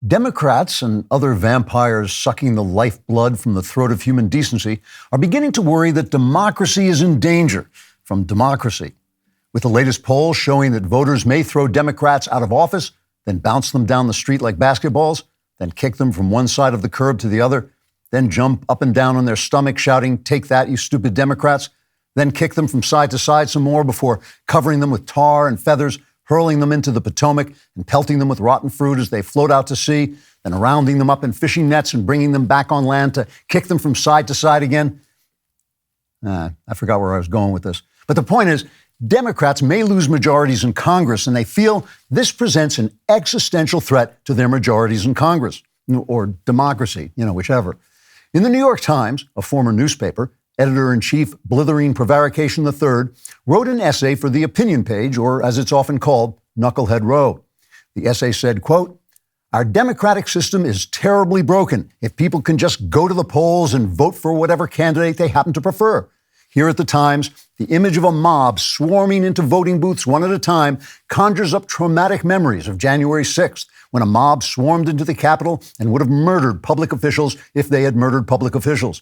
Democrats and other vampires sucking the lifeblood from the throat of human decency are beginning to worry that democracy is in danger from democracy. With the latest poll showing that voters may throw Democrats out of office, then bounce them down the street like basketballs, then kick them from one side of the curb to the other, then jump up and down on their stomach shouting, "Take that, you stupid Democrats," then kick them from side to side some more before covering them with tar and feathers, hurling them into the Potomac and pelting them with rotten fruit as they float out to sea, then rounding them up in fishing nets and bringing them back on land to kick them from side to side again. I forgot where I was going with this. But the point is, Democrats may lose majorities in Congress, and they feel this presents an existential threat to their majorities in Congress, or democracy, whichever. In the New York Times, a former newspaper, editor-in-chief Blithering Prevarication III wrote an essay for the opinion page, or as it's often called, Knucklehead Row. The essay said, quote, "Our democratic system is terribly broken if people can just go to the polls and vote for whatever candidate they happen to prefer. Here at the Times, the image of a mob swarming into voting booths one at a time conjures up traumatic memories of January 6th, when a mob swarmed into the Capitol and would have murdered public officials if they had murdered public officials.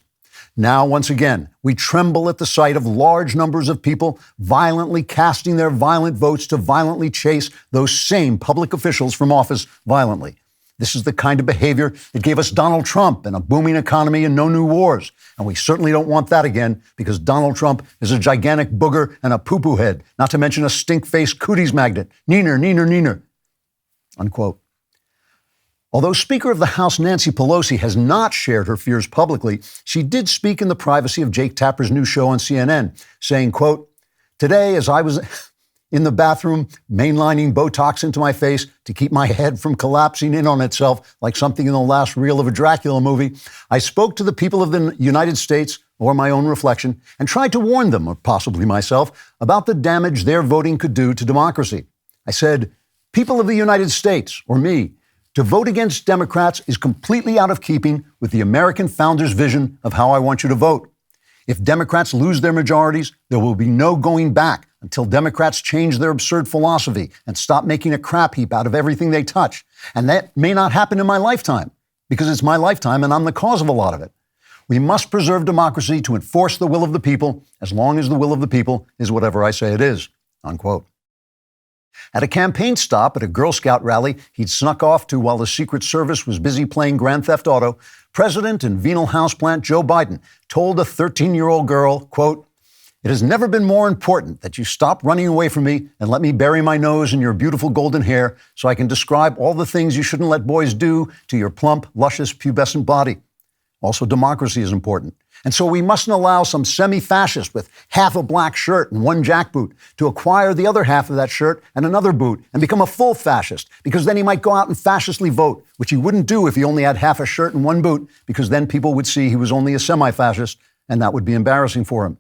Now, once again, we tremble at the sight of large numbers of people violently casting their violent votes to violently chase those same public officials from office violently. This is the kind of behavior that gave us Donald Trump and a booming economy and no new wars. And we certainly don't want that again, because Donald Trump is a gigantic booger and a poo-poo head, not to mention a stink-faced cooties magnet. Neener, neener, neener." Unquote. Although Speaker of the House Nancy Pelosi has not shared her fears publicly, she did speak in the privacy of Jake Tapper's new show on CNN, saying, quote, "Today, as I was in the bathroom mainlining Botox into my face to keep my head from collapsing in on itself like something in the last reel of a Dracula movie, I spoke to the people of the United States, or my own reflection, and tried to warn them, or possibly myself, about the damage their voting could do to democracy. I said, people of the United States, or me, to vote against Democrats is completely out of keeping with the American founders' vision of how I want you to vote. If Democrats lose their majorities, there will be no going back until Democrats change their absurd philosophy and stop making a crap heap out of everything they touch. And that may not happen in my lifetime, because it's my lifetime and I'm the cause of a lot of it. We must preserve democracy to enforce the will of the people, as long as the will of the people is whatever I say it is." Unquote. At a campaign stop at a Girl Scout rally he'd snuck off to while the Secret Service was busy playing Grand Theft Auto, President and venal houseplant Joe Biden told a 13-year-old girl, quote, "It has never been more important that you stop running away from me and let me bury my nose in your beautiful golden hair so I can describe all the things you shouldn't let boys do to your plump, luscious, pubescent body. Also, democracy is important. And so we mustn't allow some semi-fascist with half a black shirt and one jackboot to acquire the other half of that shirt and another boot and become a full fascist, because then he might go out and fascistly vote, which he wouldn't do if he only had half a shirt and one boot, because then people would see he was only a semi-fascist, and that would be embarrassing for him.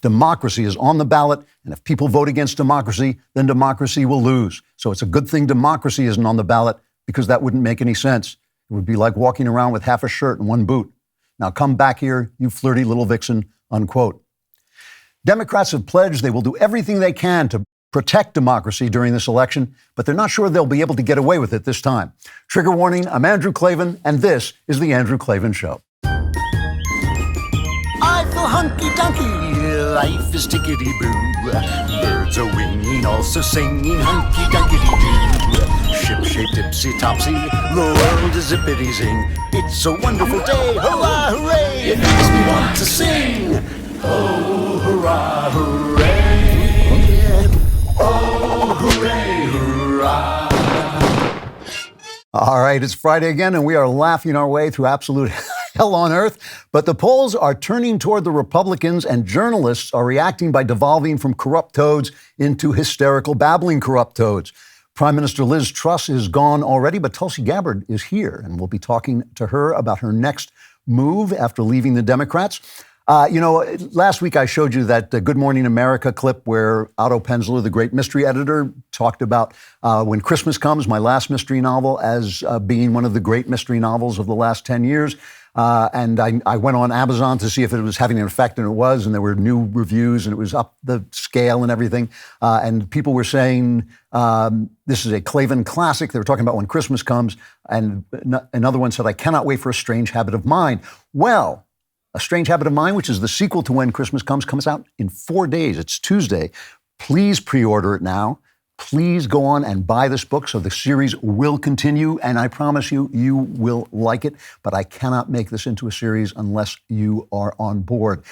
Democracy is on the ballot, and if people vote against democracy, then democracy will lose. So it's a good thing democracy isn't on the ballot, because that wouldn't make any sense. It would be like walking around with half a shirt and one boot. Now come back here, you flirty little vixen," unquote. Democrats have pledged they will do everything they can to protect democracy during this election, but they're not sure they'll be able to get away with it this time. Trigger warning, I'm Andrew Klavan, and this is The Andrew Klavan Show. I feel hunky-dunky, life is tickety-boo. Birds are winging, also singing hunky-dunky-doo. Ship-shaped, ipsy-topsy, the world is zippity-zing. It's a wonderful day, hurrah, hooray! It makes me want to sing. Oh, hurrah, hooray! Oh, hooray, hurrah! All right, it's Friday again, and we are laughing our way through absolute hell on earth. But the polls are turning toward the Republicans, and journalists are reacting by devolving from corrupt toads into hysterical, babbling corrupt toads. Prime Minister Liz Truss is gone already, but Tulsi Gabbard is here, and we'll be talking to her about her next move after leaving the Democrats. Last week I showed you that Good Morning America clip where Otto Penzler, the great mystery editor, talked about When Christmas Comes, my last mystery novel, as being one of the great mystery novels of the last 10 years. And I went on Amazon to see if it was having an effect, and it was, and there were new reviews, and it was up the scale and everything. And people were saying this is a Klavan classic. They were talking about When Christmas Comes, and another one said, I cannot wait for A Strange Habit of Mine. Well, A Strange Habit of Mine, which is the sequel to When Christmas comes out in 4 days. It's Tuesday. Please pre-order it now. Please go on and buy this book so the series will continue, and I promise you, you will like it, but I cannot make this into a series unless you are on board.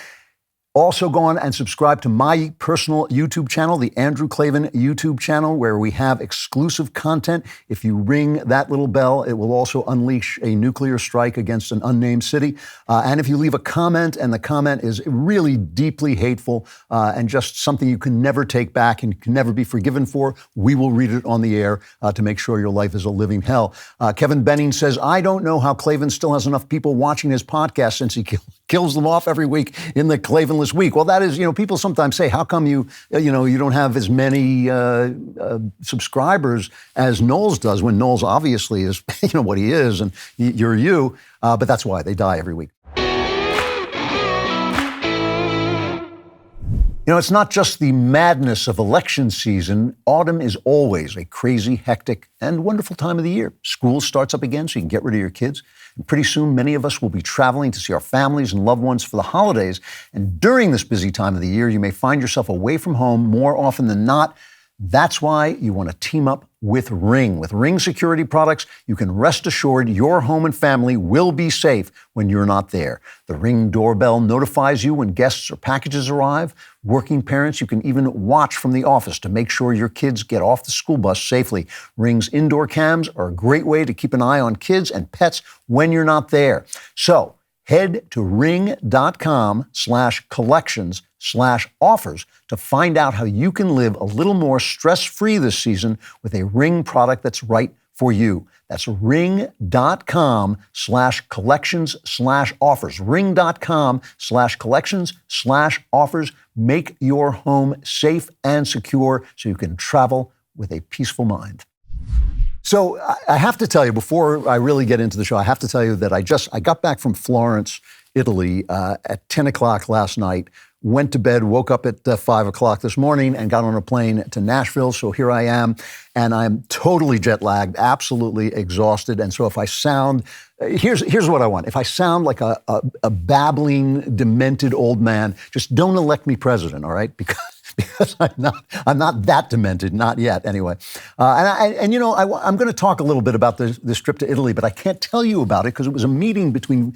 Also go on and subscribe to my personal YouTube channel, the Andrew Klavan YouTube channel, where we have exclusive content. If you ring that little bell, it will also unleash a nuclear strike against an unnamed city. And if you leave a comment, and the comment is really deeply hateful and just something you can never take back and can never be forgiven for, we will read it on the air to make sure your life is a living hell. Kevin Benning says, I don't know how Klavan still has enough people watching his podcast since he kills them off every week in the Klavanless week. Well, that is, people sometimes say, how come you don't have as many subscribers as Knowles does, when Knowles obviously is, what he is, and you're you. But that's why they die every week. It's not just the madness of election season. Autumn is always a crazy, hectic, and wonderful time of the year. School starts up again, so you can get rid of your kids. And pretty soon, many of us will be traveling to see our families and loved ones for the holidays. And during this busy time of the year, you may find yourself away from home more often than not. That's why you want to team up with Ring. With Ring security products, you can rest assured your home and family will be safe when you're not there. The Ring doorbell notifies you when guests or packages arrive. Working parents, you can even watch from the office to make sure your kids get off the school bus safely. Ring's indoor cams are a great way to keep an eye on kids and pets when you're not there. So head to ring.com/collections/offers to find out how you can live a little more stress-free this season with a Ring product that's right for you. That's ring.com/collections/offers. Ring.com/collections/offers. Make your home safe and secure so you can travel with a peaceful mind. So I have to tell you, before I really get into the show, I have to tell you that I got back from Florence, Italy at 10 o'clock last night, went to bed, woke up at 5 o'clock this morning, and got on a plane to Nashville. So here I am, and I'm totally jet lagged, absolutely exhausted. And so if I sound, here's what I want. If I sound like a babbling, demented old man, just don't elect me president, all right? Because I'm not that demented, not yet, anyway. I'm going to talk a little bit about this trip to Italy, but I can't tell you about it because it was a meeting between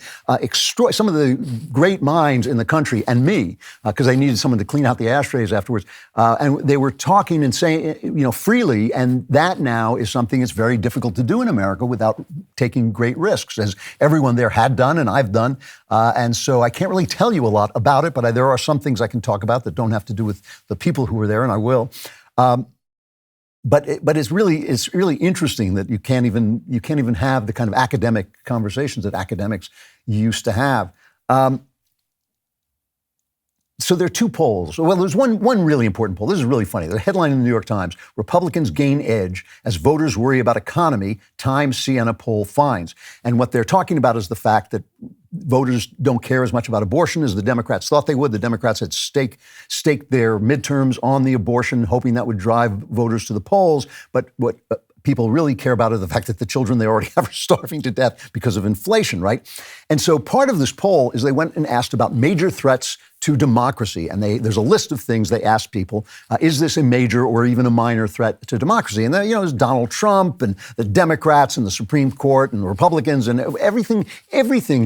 some of the great minds in the country and me, because they needed someone to clean out the ashtrays afterwards. And they were talking and saying, freely, and that now is something that's very difficult to do in America without taking great risks, as everyone there had done and I've done. And so I can't really tell you a lot about it, but there are some things I can talk about that don't have to do with the people who were there, and I will. But it's really interesting that you can't even have the kind of academic conversations that academics used to have. So there are two polls. Well, there's one really important poll. This is really funny. The headline in the New York Times: Republicans gain edge as voters worry about economy, Times Siena poll finds. And what they're talking about is the fact that voters don't care as much about abortion as the Democrats thought they would. The Democrats had staked their midterms on the abortion, hoping that would drive voters to the polls. But what people really care about is the fact that the children they already have are starving to death because of inflation, right? And so part of this poll is they went and asked about major threats to democracy. And there's a list of things they asked people. Is this a major or even a minor threat to democracy? And there's Donald Trump and the Democrats and the Supreme Court and the Republicans and everything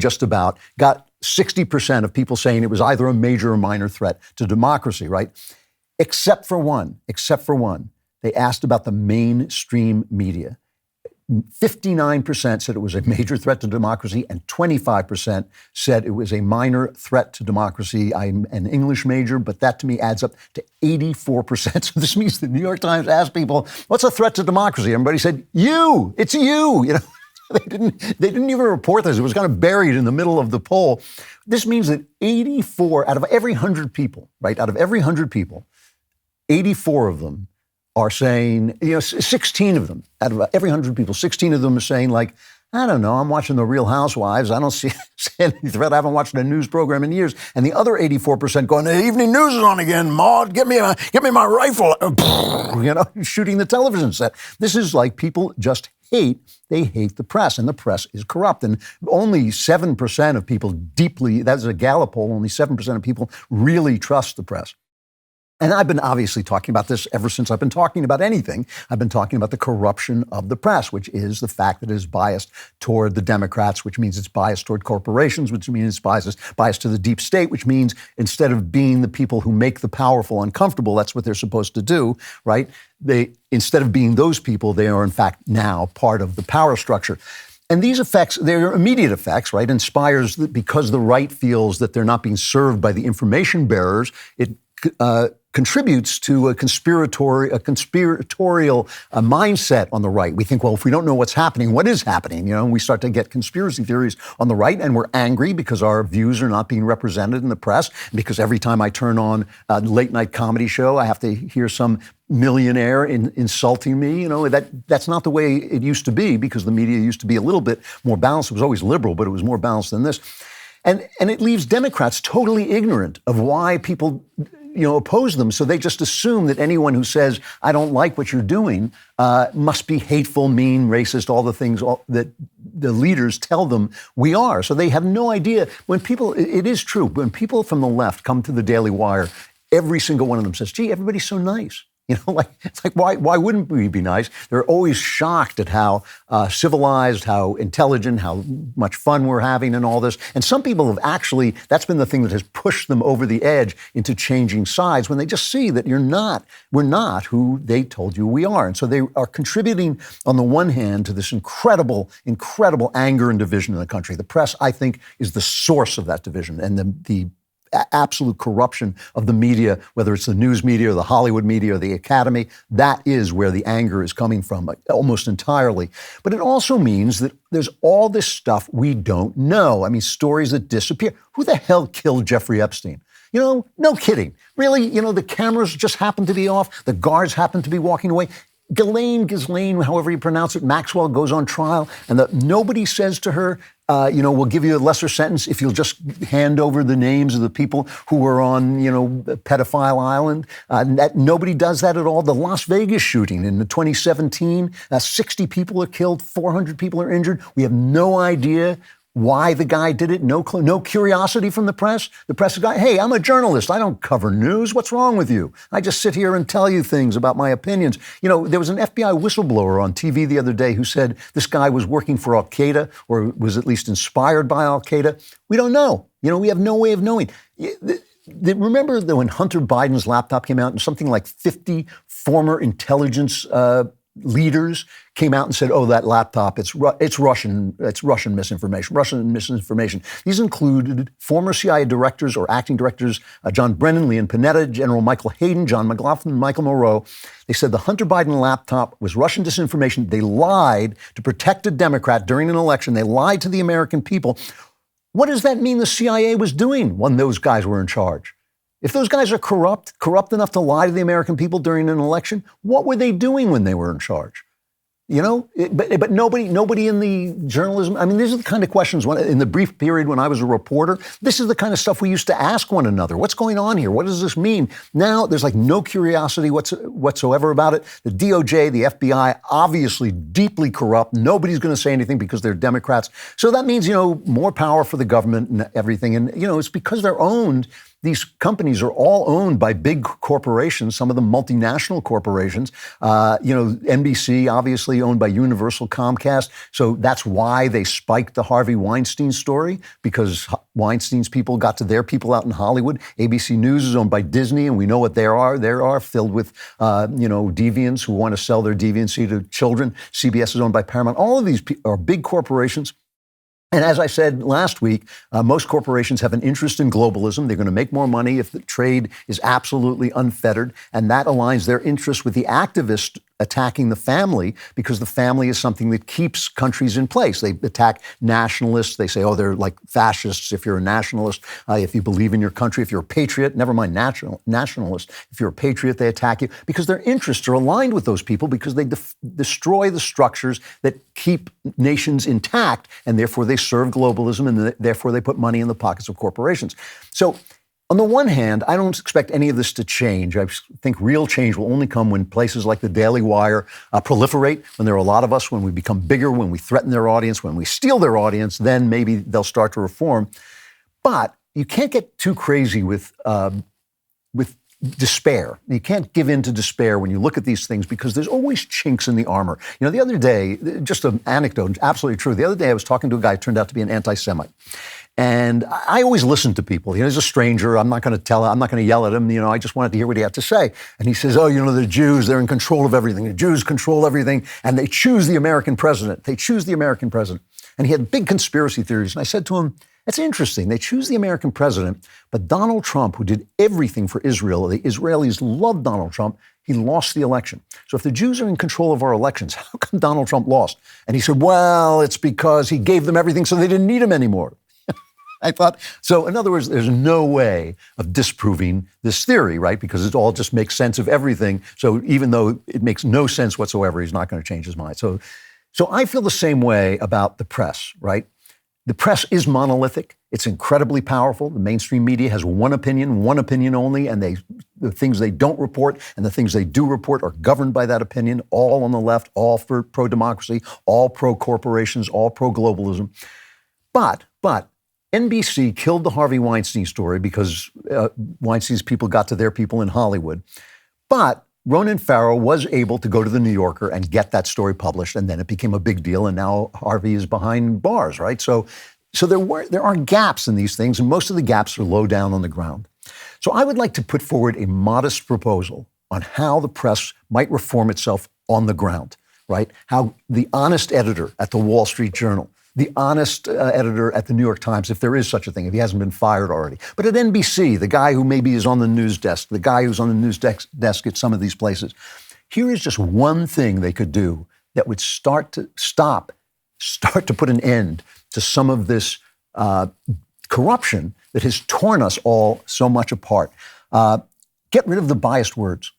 just about got 60% of people saying it was either a major or minor threat to democracy, right? Except for one. They asked about the mainstream media. 59% said it was a major threat to democracy, and 25% said it was a minor threat to democracy. I'm an English major, but that to me adds up to 84%. So this means the New York Times asked people, what's a threat to democracy? Everybody said, it's you. They didn't even report this. It was kind of buried in the middle of the poll. This means that 84 out of every 100 people, right? Out of every 100 people, 84 of them are saying, 16 of them, out of every 100 people, 16 of them are saying, like, I don't know, I'm watching The Real Housewives. I don't see any threat. I haven't watched a news program in years. And the other 84% going, the evening news is on again, Maud. Give me my rifle. Shooting the television set. This is like people just hate the press, and the press is corrupt. And only 7% of people that's a Gallup poll, only 7% of people really trust the press. And I've been obviously talking about this ever since I've been talking about anything. I've been talking about the corruption of the press, which is the fact that it is biased toward the Democrats, which means it's biased toward corporations, which means it's biased to the deep state, which means instead of being the people who make the powerful uncomfortable, that's what they're supposed to do, right? Instead of being those people, they are in fact now part of the power structure. And these effects, they're immediate effects, right? Inspires because the right feels that they're not being served by the information bearers. It contributes to a conspiratorial mindset on the right. We think, well, if we don't know what's happening, what is happening? And we start to get conspiracy theories on the right, and we're angry because our views are not being represented in the press, because every time I turn on a late-night comedy show, I have to hear some millionaire insulting me. That's not the way it used to be, because the media used to be a little bit more balanced. It was always liberal, but it was more balanced than this. And it leaves Democrats totally ignorant of why people oppose them. So they just assume that anyone who says, I don't like what you're doing, must be hateful, mean, racist, all the things that the leaders tell them we are. So they have no idea. It is true, when people from the left come to the Daily Wire, every single one of them says, gee, everybody's so nice. It's like, why wouldn't we be nice? They're always shocked at how civilized, how intelligent, how much fun we're having and all this. And some people have actually, that's been the thing that has pushed them over the edge into changing sides, when they just see that we're not who they told you we are. And so they are contributing, on the one hand, to this incredible, incredible anger and division in the country. The press, I think, is the source of that division, and the absolute corruption of the media, whether it's the news media or the Hollywood media or the Academy. That is where the anger is coming from, almost entirely. But it also means that there's all this stuff we don't know. I mean, stories that disappear. Who the hell killed Jeffrey Epstein? No kidding. Really, the cameras just happened to be off. The guards happened to be walking away. Ghislaine, however you pronounce it, Maxwell goes on trial, and nobody says to her, we'll give you a lesser sentence if you'll just hand over the names of the people who were on, Pedophile Island. Nobody does that at all. The Las Vegas shooting in 2017, 60 people are killed, 400 people are injured. We have no idea why the guy did it. No clue, no curiosity from the press. The press is going, hey, I'm a journalist. I don't cover news. What's wrong with you? I just sit here and tell you things about my opinions. There was an FBI whistleblower on TV the other day who said this guy was working for Al Qaeda, or was at least inspired by Al Qaeda. We don't know. We have no way of knowing. Remember when Hunter Biden's laptop came out and something like 50 former intelligence leaders came out and said, oh, that laptop, it's Russian misinformation. These included former CIA directors or acting directors, John Brennan, Leon Panetta, General Michael Hayden, John McLaughlin, Michael Moreau. They said the Hunter Biden laptop was Russian disinformation. They lied to protect a Democrat during an election. They lied to the American people. What does that mean the CIA was doing when those guys were in charge? If those guys are corrupt enough to lie to the American people during an election, what were they doing when they were in charge? But nobody in the journalism, I mean, these are the kind of questions in the brief period when I was a reporter, this is the kind of stuff we used to ask one another. What's going on here? What does this mean? Now there's like no curiosity whatsoever about it. The DOJ, the FBI, obviously deeply corrupt. Nobody's going to say anything because they're Democrats. So that means, more power for the government and everything. And, it's because they're owned. These companies are all owned by big corporations, some of them multinational corporations. NBC, obviously owned by Universal Comcast. So that's why they spiked the Harvey Weinstein story, because Weinstein's people got to their people out in Hollywood. ABC News is owned by Disney, and we know what they are. They are filled with, deviants who want to sell their deviancy to children. CBS is owned by Paramount. All of these are big corporations. And as I said last week, most corporations have an interest in globalism. They're going to make more money if the trade is absolutely unfettered. And that aligns their interests with the activist attacking the family because the family is something that keeps countries in place. They attack nationalists. They say, oh, they're like fascists if you're a nationalist, if you believe in your country, if you're a patriot, never mind nationalist. If you're a patriot, they attack you because their interests are aligned with those people because they destroy the structures that keep nations intact, and therefore they serve globalism, and therefore they put money in the pockets of corporations. So on the one hand, I don't expect any of this to change. I think real change will only come when places like the DailyWire proliferate, when there are a lot of us, when we become bigger, when we threaten their audience, when we steal their audience, then maybe they'll start to reform. But you can't get too crazy with despair. You can't give in to despair when you look at these things because there's always chinks in the armor. You know, the other day, just an anecdote, absolutely true. The other day I was talking to a guy who turned out to be an anti-Semite. And I always listen to people. You know, he's a stranger. I'm not going to yell at him. You know, I just wanted to hear what he had to say. And he says, oh, you know, the Jews, they're in control of everything. The Jews control everything. And they choose the American president. They choose the American president. And he had big conspiracy theories. And I said to him, that's interesting. They choose the American president. But Donald Trump, who did everything for Israel, the Israelis loved Donald Trump. He lost the election. So if the Jews are in control of our elections, how come Donald Trump lost? And he said, well, it's because he gave them everything so they didn't need him anymore. I thought, so in other words, there's no way of disproving this theory, right? Because it all just makes sense of everything. So even though it makes no sense whatsoever, he's not going to change his mind. So I feel the same way about the press, right? The press is monolithic. It's incredibly powerful. The mainstream media has one opinion only, and the things they don't report and the things they do report are governed by that opinion, all on the left, all for pro-democracy, all pro-corporations, all pro-globalism. But NBC killed the Harvey Weinstein story because Weinstein's people got to their people in Hollywood. But Ronan Farrow was able to go to the New Yorker and get that story published, and then it became a big deal, and now Harvey is behind bars, right? So there are gaps in these things, and most of the gaps are low down on the ground. So I would like to put forward a modest proposal on how the press might reform itself on the ground, right? How the honest editor at the Wall Street Journal, the honest editor at the New York Times, if there is such a thing, if he hasn't been fired already. But at NBC, the guy who maybe is on the news desk, the guy who's on the news desk at some of these places, here is just one thing they could do that would start to put an end to some of this corruption that has torn us all so much apart. Get rid of the biased words.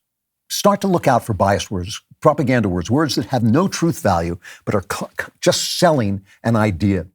Start to look out for biased words, propaganda words that have no truth value, but are just selling an idea.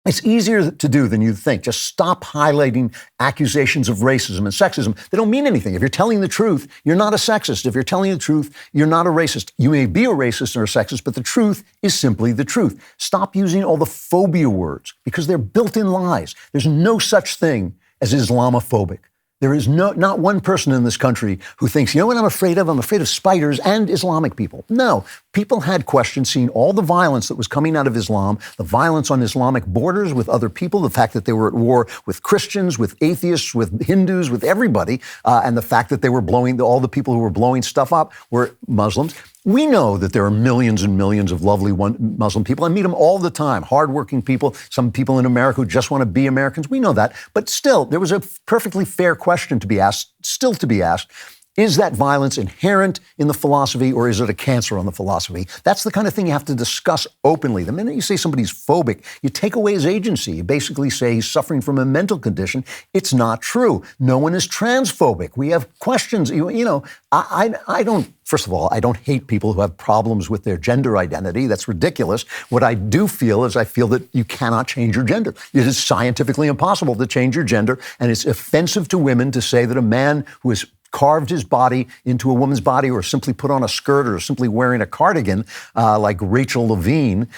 It's easier to do than you think. Just stop highlighting accusations of racism and sexism. They don't mean anything. If you're telling the truth, you're not a sexist. If you're telling the truth, you're not a racist. You may be a racist or a sexist, but the truth is simply the truth. Stop using all the phobia words because they're built-in lies. There's no such thing as Islamophobic. There is not one person in this country who thinks, you know what I'm afraid of? I'm afraid of spiders and Islamic people. No, people had questions, seeing all the violence that was coming out of Islam, the violence on Islamic borders with other people, the fact that they were at war with Christians, with atheists, with Hindus, with everybody, and the fact that they were all the people who were blowing stuff up were Muslims. We know that there are millions and millions of lovely Muslim people. I meet them all the time, hardworking people, some people in America who just want to be Americans. We know that. But still, there was a perfectly fair question to be asked, still to be asked. Is that violence inherent in the philosophy, or is it a cancer on the philosophy? That's the kind of thing you have to discuss openly. The minute you say somebody's phobic, you take away his agency. You basically say he's suffering from a mental condition. It's not true. No one is transphobic. We have questions. I don't, first of all, I don't hate people who have problems with their gender identity. That's ridiculous. What I do feel is I feel that you cannot change your gender. It is scientifically impossible to change your gender, and it's offensive to women to say that a man who is carved his body into a woman's body, or simply put on a skirt, or simply wearing a cardigan like Rachel Levine,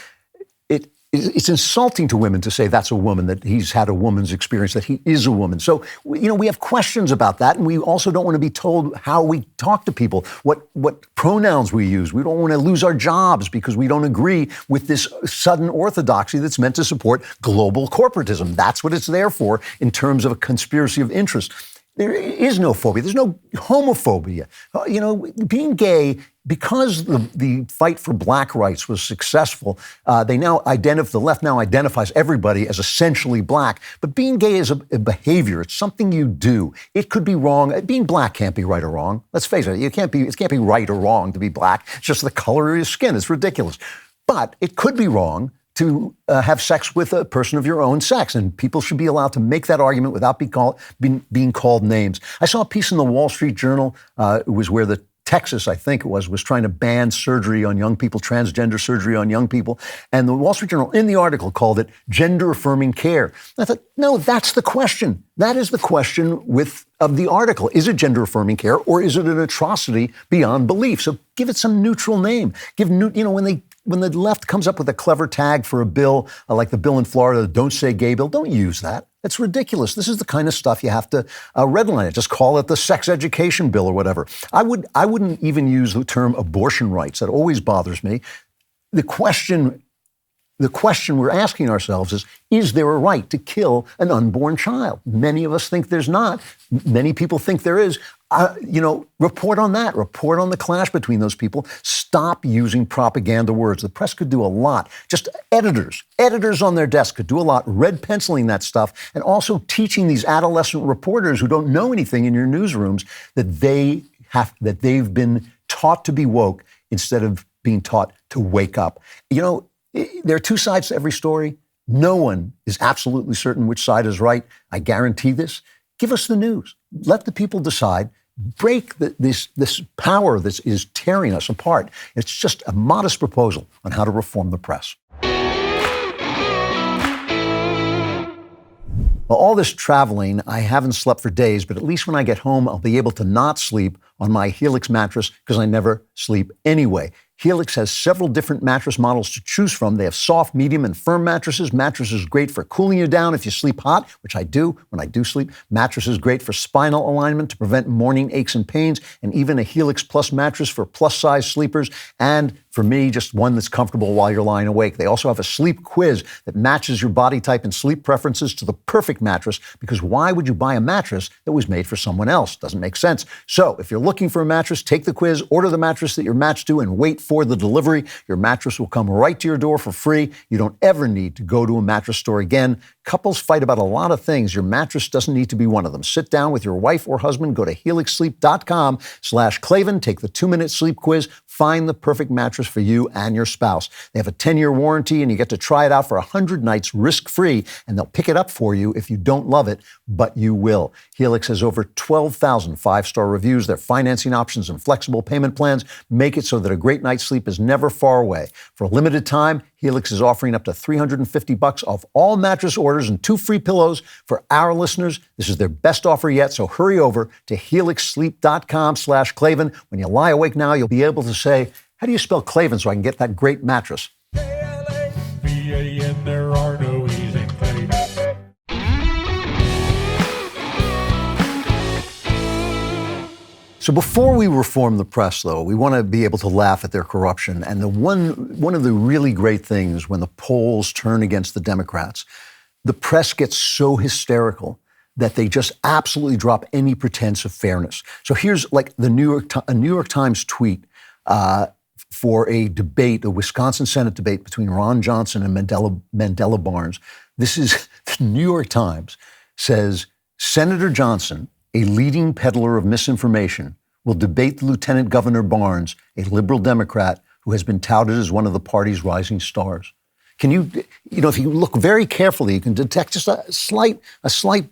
it's insulting to women to say that's a woman, that he's had a woman's experience, that he is a woman. So, we have questions about that, and we also don't want to be told how we talk to people, what pronouns we use. We don't want to lose our jobs because we don't agree with this sudden orthodoxy that's meant to support global corporatism. That's what it's there for in terms of a conspiracy of interest. There is no phobia. There's no homophobia. Being gay because the fight for black rights was successful, the left now identifies everybody as essentially black. But being gay is a behavior. It's something you do. It could be wrong. Being black can't be right or wrong. Let's face it. It can't be right or wrong to be black. It's just the color of your skin. It's ridiculous. But it could be wrong to have sex with a person of your own sex, and people should be allowed to make that argument without being called names. I saw a piece in the Wall Street Journal. It was where Texas, I think it was trying to ban surgery on young people, transgender surgery on young people. And the Wall Street Journal, in the article, called it gender-affirming care. And I thought, no, that's the question. That is the question of the article. Is it gender-affirming care, or is it an atrocity beyond belief? So give it some neutral name. When the left comes up with a clever tag for a bill, like the bill in Florida, the Don't Say Gay bill, don't use that. That's ridiculous. This is the kind of stuff you have to redline it. Just call it the sex education bill or whatever. I wouldn't even use the term abortion rights. That always bothers me. The question we're asking ourselves is there a right to kill an unborn child? Many of us think there's not. Many people think there is. Report on that. Report on the clash between those people. Stop using propaganda words. The press could do a lot. Just editors on their desk could do a lot, red penciling that stuff, and also teaching these adolescent reporters who don't know anything in your newsrooms that they've been taught to be woke instead of being taught to wake up. There are two sides to every story. No one is absolutely certain which side is right. I guarantee this. Give us the news. Let the people decide. Break this power that is tearing us apart. It's just a modest proposal on how to reform the press. Well, all this traveling, I haven't slept for days, but at least when I get home, I'll be able to not sleep on my Helix mattress because I never sleep anyway. Helix has several different mattress models to choose from. They have soft, medium, and firm mattresses. Mattress is great for cooling you down if you sleep hot, which I do when I do sleep. Mattress is great for spinal alignment to prevent morning aches and pains, and even a Helix Plus mattress for plus-size sleepers, and for me, just one that's comfortable while you're lying awake. They also have a sleep quiz that matches your body type and sleep preferences to the perfect mattress, because why would you buy a mattress that was made for someone else? Doesn't make sense. So if you're looking for a mattress, take the quiz, order the mattress that you're matched to, and wait for the delivery. Your mattress will come right to your door for free. You don't ever need to go to a mattress store again. Couples fight about a lot of things. Your mattress doesn't need to be one of them. Sit down with your wife or husband. Go to helixsleep.com/Klavan. Take the 2-minute sleep quiz. Find the perfect mattress for you and your spouse. They have a 10-year warranty, and you get to try it out for 100 nights risk-free, and they'll pick it up for you if you don't love it, but you will. Helix has over 12,000 5-star reviews. Their financing options and flexible payment plans make it so that a great night's sleep is never far away. For a limited time, Helix is offering up to $350 off all mattress orders and 2 free pillows for our listeners. This is their best offer yet, so hurry over to helixsleep.com/Klavan. When you lie awake now, you'll be able to say, how do you spell Klavan so I can get that great mattress? K-L-A-V-A-N, there are no E's in Klavan. So before we reform the press, though, we want to be able to laugh at their corruption. And one of the really great things when the polls turn against the Democrats, the press gets so hysterical that they just absolutely drop any pretense of fairness. So here's like a New York Times tweet for a debate, a Wisconsin Senate debate between Ron Johnson and Mandela Barnes. This is the New York Times says, Senator Johnson, a leading peddler of misinformation, will debate the Lieutenant Governor Barnes, a liberal Democrat who has been touted as one of the party's rising stars. Can if you look very carefully, you can detect just a slight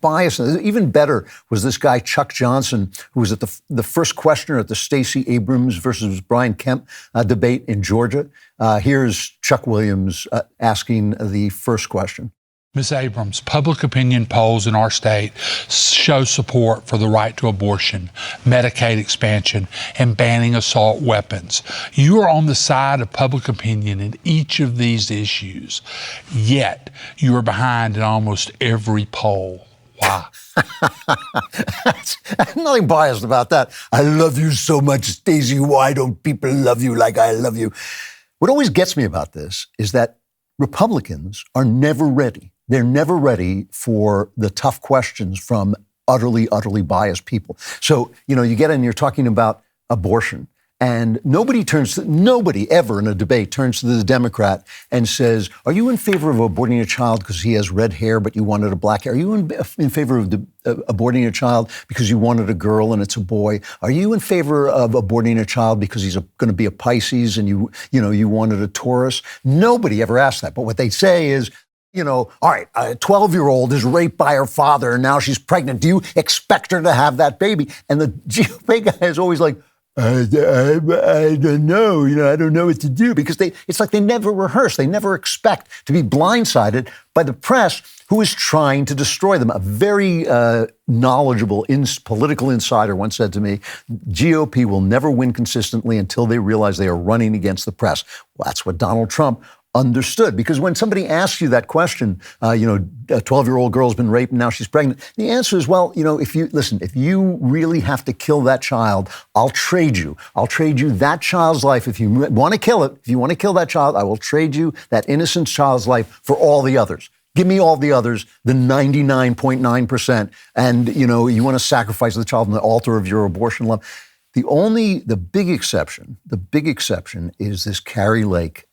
bias. Even better was this guy, Chuck Johnson, who was at the first questioner at the Stacey Abrams versus Brian Kemp debate in Georgia. Here's Chuck Williams asking the first question. Ms. Abrams, public opinion polls in our state show support for the right to abortion, Medicaid expansion, and banning assault weapons. You are on the side of public opinion in each of these issues, yet you are behind in almost every poll. Why? Nothing biased about that. I love you so much, Stacey. Why don't people love you like I love you? What always gets me about this is that Republicans are never ready. They're never ready for the tough questions from utterly biased people. So, you get in, you're talking about abortion, And nobody ever in a debate turns to the Democrat and says, are you in favor of aborting a child because he has red hair but you wanted a black hair? Are you in favor of aborting a child because you wanted a girl and it's a boy? Are you in favor of aborting a child because he's going to be a Pisces and you wanted a Taurus? Nobody ever asks that. But what they say is, all right, a 12-year-old is raped by her father and now she's pregnant. Do you expect her to have that baby? And the GOP guy is always like, I don't know. I don't know what to do, because it's like they never rehearse. They never expect to be blindsided by the press, who is trying to destroy them. A very knowledgeable political insider once said to me, GOP will never win consistently until they realize they are running against the press. Well, that's what Donald Trump understood, because when somebody asks you that question, a 12-year-old girl's been raped and now she's pregnant, the answer is, well, if you really have to kill that child, I'll trade you that child's life. If you want to kill it, if you want to kill that child, I will trade you that innocent child's life for all the others. Give me all the others, the 99.9%, and you want to sacrifice the child on the altar of your abortion love. The big exception is this Carrie Lake.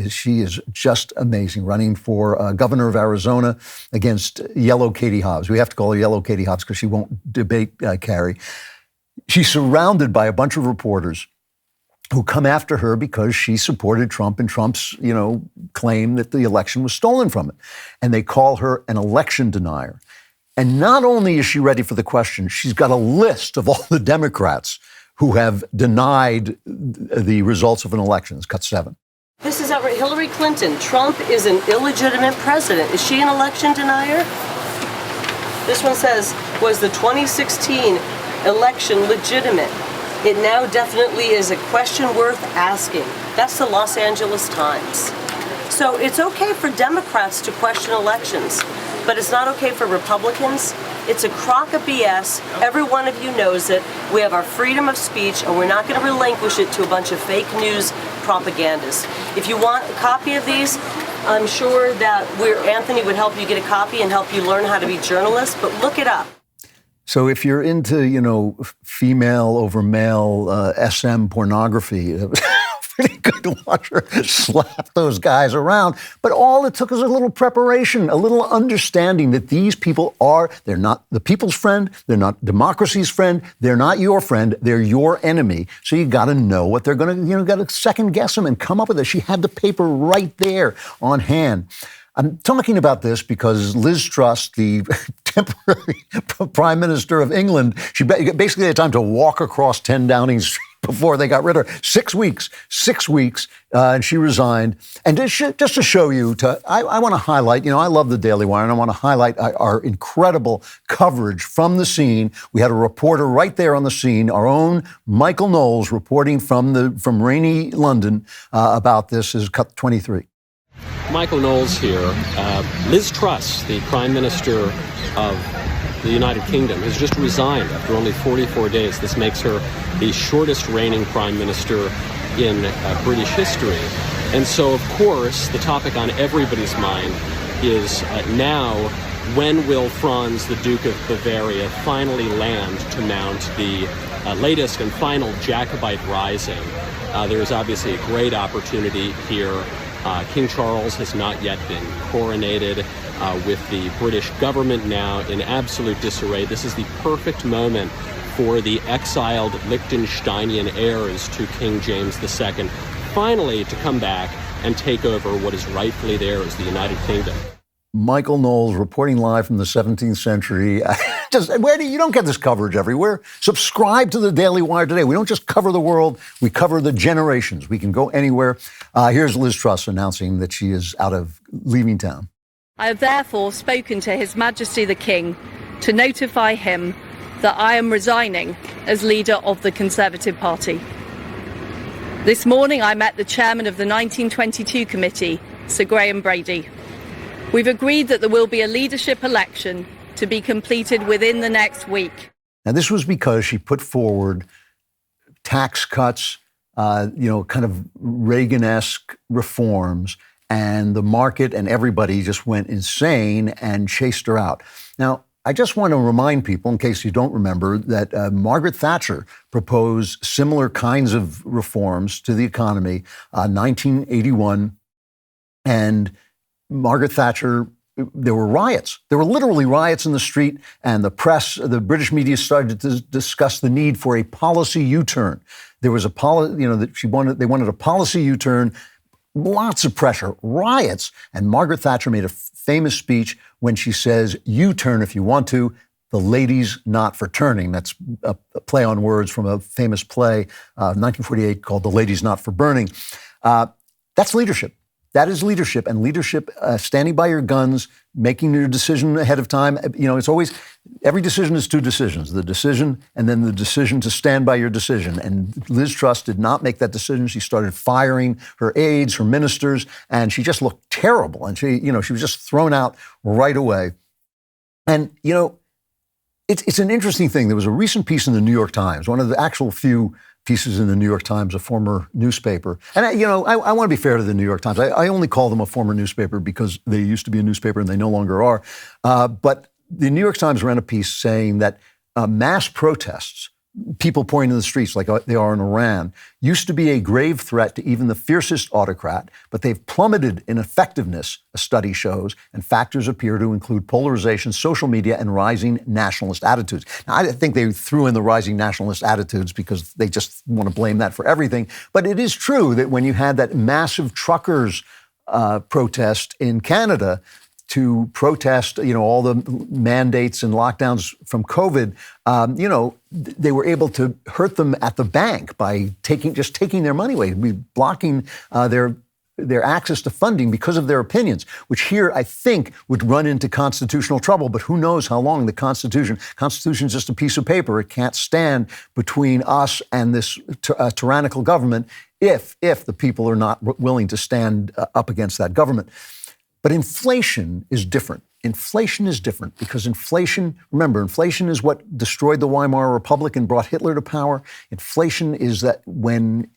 She is just amazing, running for governor of Arizona against Yellow Katie Hobbs. We have to call her Yellow Katie Hobbs because she won't debate Carrie. She's surrounded by a bunch of reporters who come after her because she supported Trump and Trump's, claim that the election was stolen from it. And they call her an election denier. And not only is she ready for the question, she's got a list of all the Democrats who have denied the results of an election. It's cut 7. This is over Hillary Clinton. Trump is an illegitimate president. Is she an election denier? This one says, was the 2016 election legitimate? It now definitely is a question worth asking. That's the Los Angeles Times. So it's okay for Democrats to question elections, but it's not okay for Republicans. It's a crock of BS. Every one of you knows it. We have our freedom of speech, and we're not going to relinquish it to a bunch of fake news propagandists. If you want a copy of these, I'm sure that Anthony would help you get a copy and help you learn how to be journalists, but look it up. So if you're into, female over male SM pornography, pretty good to watch her slap those guys around. But all it took was a little preparation, a little understanding that these people they're not the people's friend, they're not democracy's friend, they're not your friend, they're your enemy. So you got to know what they're going to, got to second guess them and come up with it. She had the paper right there on hand. I'm talking about this because Liz Truss, the temporary Prime Minister of England, she basically had time to walk across 10 Downing Street before they got rid of her. 6 weeks, and she resigned. And just to show you, I want to highlight, I love the DailyWire, and I want to highlight our incredible coverage from the scene. We had a reporter right there on the scene, our own Michael Knowles, reporting from rainy London about this. Is cut 23. Michael Knowles here. Liz Truss, the Prime Minister of the United Kingdom, has just resigned after only 44 days. This makes her the shortest reigning Prime Minister in British history. And so, of course, the topic on everybody's mind is now, when will Franz, the Duke of Bavaria, finally land to mount the latest and final Jacobite rising? There is obviously a great opportunity here. King Charles has not yet been coronated, with the British government now in absolute disarray. This is the perfect moment for the exiled Liechtensteinian heirs to King James II finally to come back and take over what is rightfully theirs, the United Kingdom. Michael Knowles reporting live from the 17th century. You don't get this coverage everywhere. Subscribe to the Daily Wire today. We don't just cover the world, we cover the generations. We can go anywhere. Here's Liz Truss announcing that she is leaving town. I have therefore spoken to His Majesty the King to notify him that I am resigning as leader of the Conservative Party. This morning I met the chairman of the 1922 committee, Sir Graham Brady. We've agreed that there will be a leadership election to be completed within the next week. Now, this was because she put forward tax cuts, kind of Reagan-esque reforms, and the market and everybody just went insane and chased her out. Now, I just want to remind people, in case you don't remember, that Margaret Thatcher proposed similar kinds of reforms to the economy, 1981, and Margaret Thatcher, there were riots. There were literally riots in the street, and the press, the British media started to discuss the need for a policy U-turn. There was a that they wanted a policy U-turn, lots of pressure, riots, and Margaret Thatcher made a famous speech when she says, "U-turn if you want to, the ladies not for turning." That's a play on words from a famous play, 1948, called "The Ladies Not for Burning." That's leadership. That is leadership, and leadership, standing by your guns, making your decision ahead of time. It's always, every decision is two decisions, the decision and then the decision to stand by your decision. And Liz Truss did not make that decision. She started firing her aides, her ministers, and she just looked terrible. And she was just thrown out right away. And, it's an interesting thing. There was a recent piece in the New York Times, one of the actual few pieces in the New York Times, a former newspaper. And, I want to be fair to the New York Times. I only call them a former newspaper because they used to be a newspaper and they no longer are. But the New York Times ran a piece saying that mass protests, people pouring in the streets like they are in Iran, used to be a grave threat to even the fiercest autocrat, but they've plummeted in effectiveness, a study shows, and factors appear to include polarization, social media, and rising nationalist attitudes. Now, I think they threw in the rising nationalist attitudes because they just want to blame that for everything. But it is true that when you had that massive truckers protest in Canada, to protest, all the mandates and lockdowns from COVID, they were able to hurt them at the bank by taking their money away, blocking their access to funding because of their opinions, which here I think would run into constitutional trouble. But who knows how long the Constitution is just a piece of paper. It can't stand between us and this tyrannical government if the people are not willing to stand up against that government. But inflation is different. Inflation is different because inflation is what destroyed the Weimar Republic and brought Hitler to power. Inflation is that when,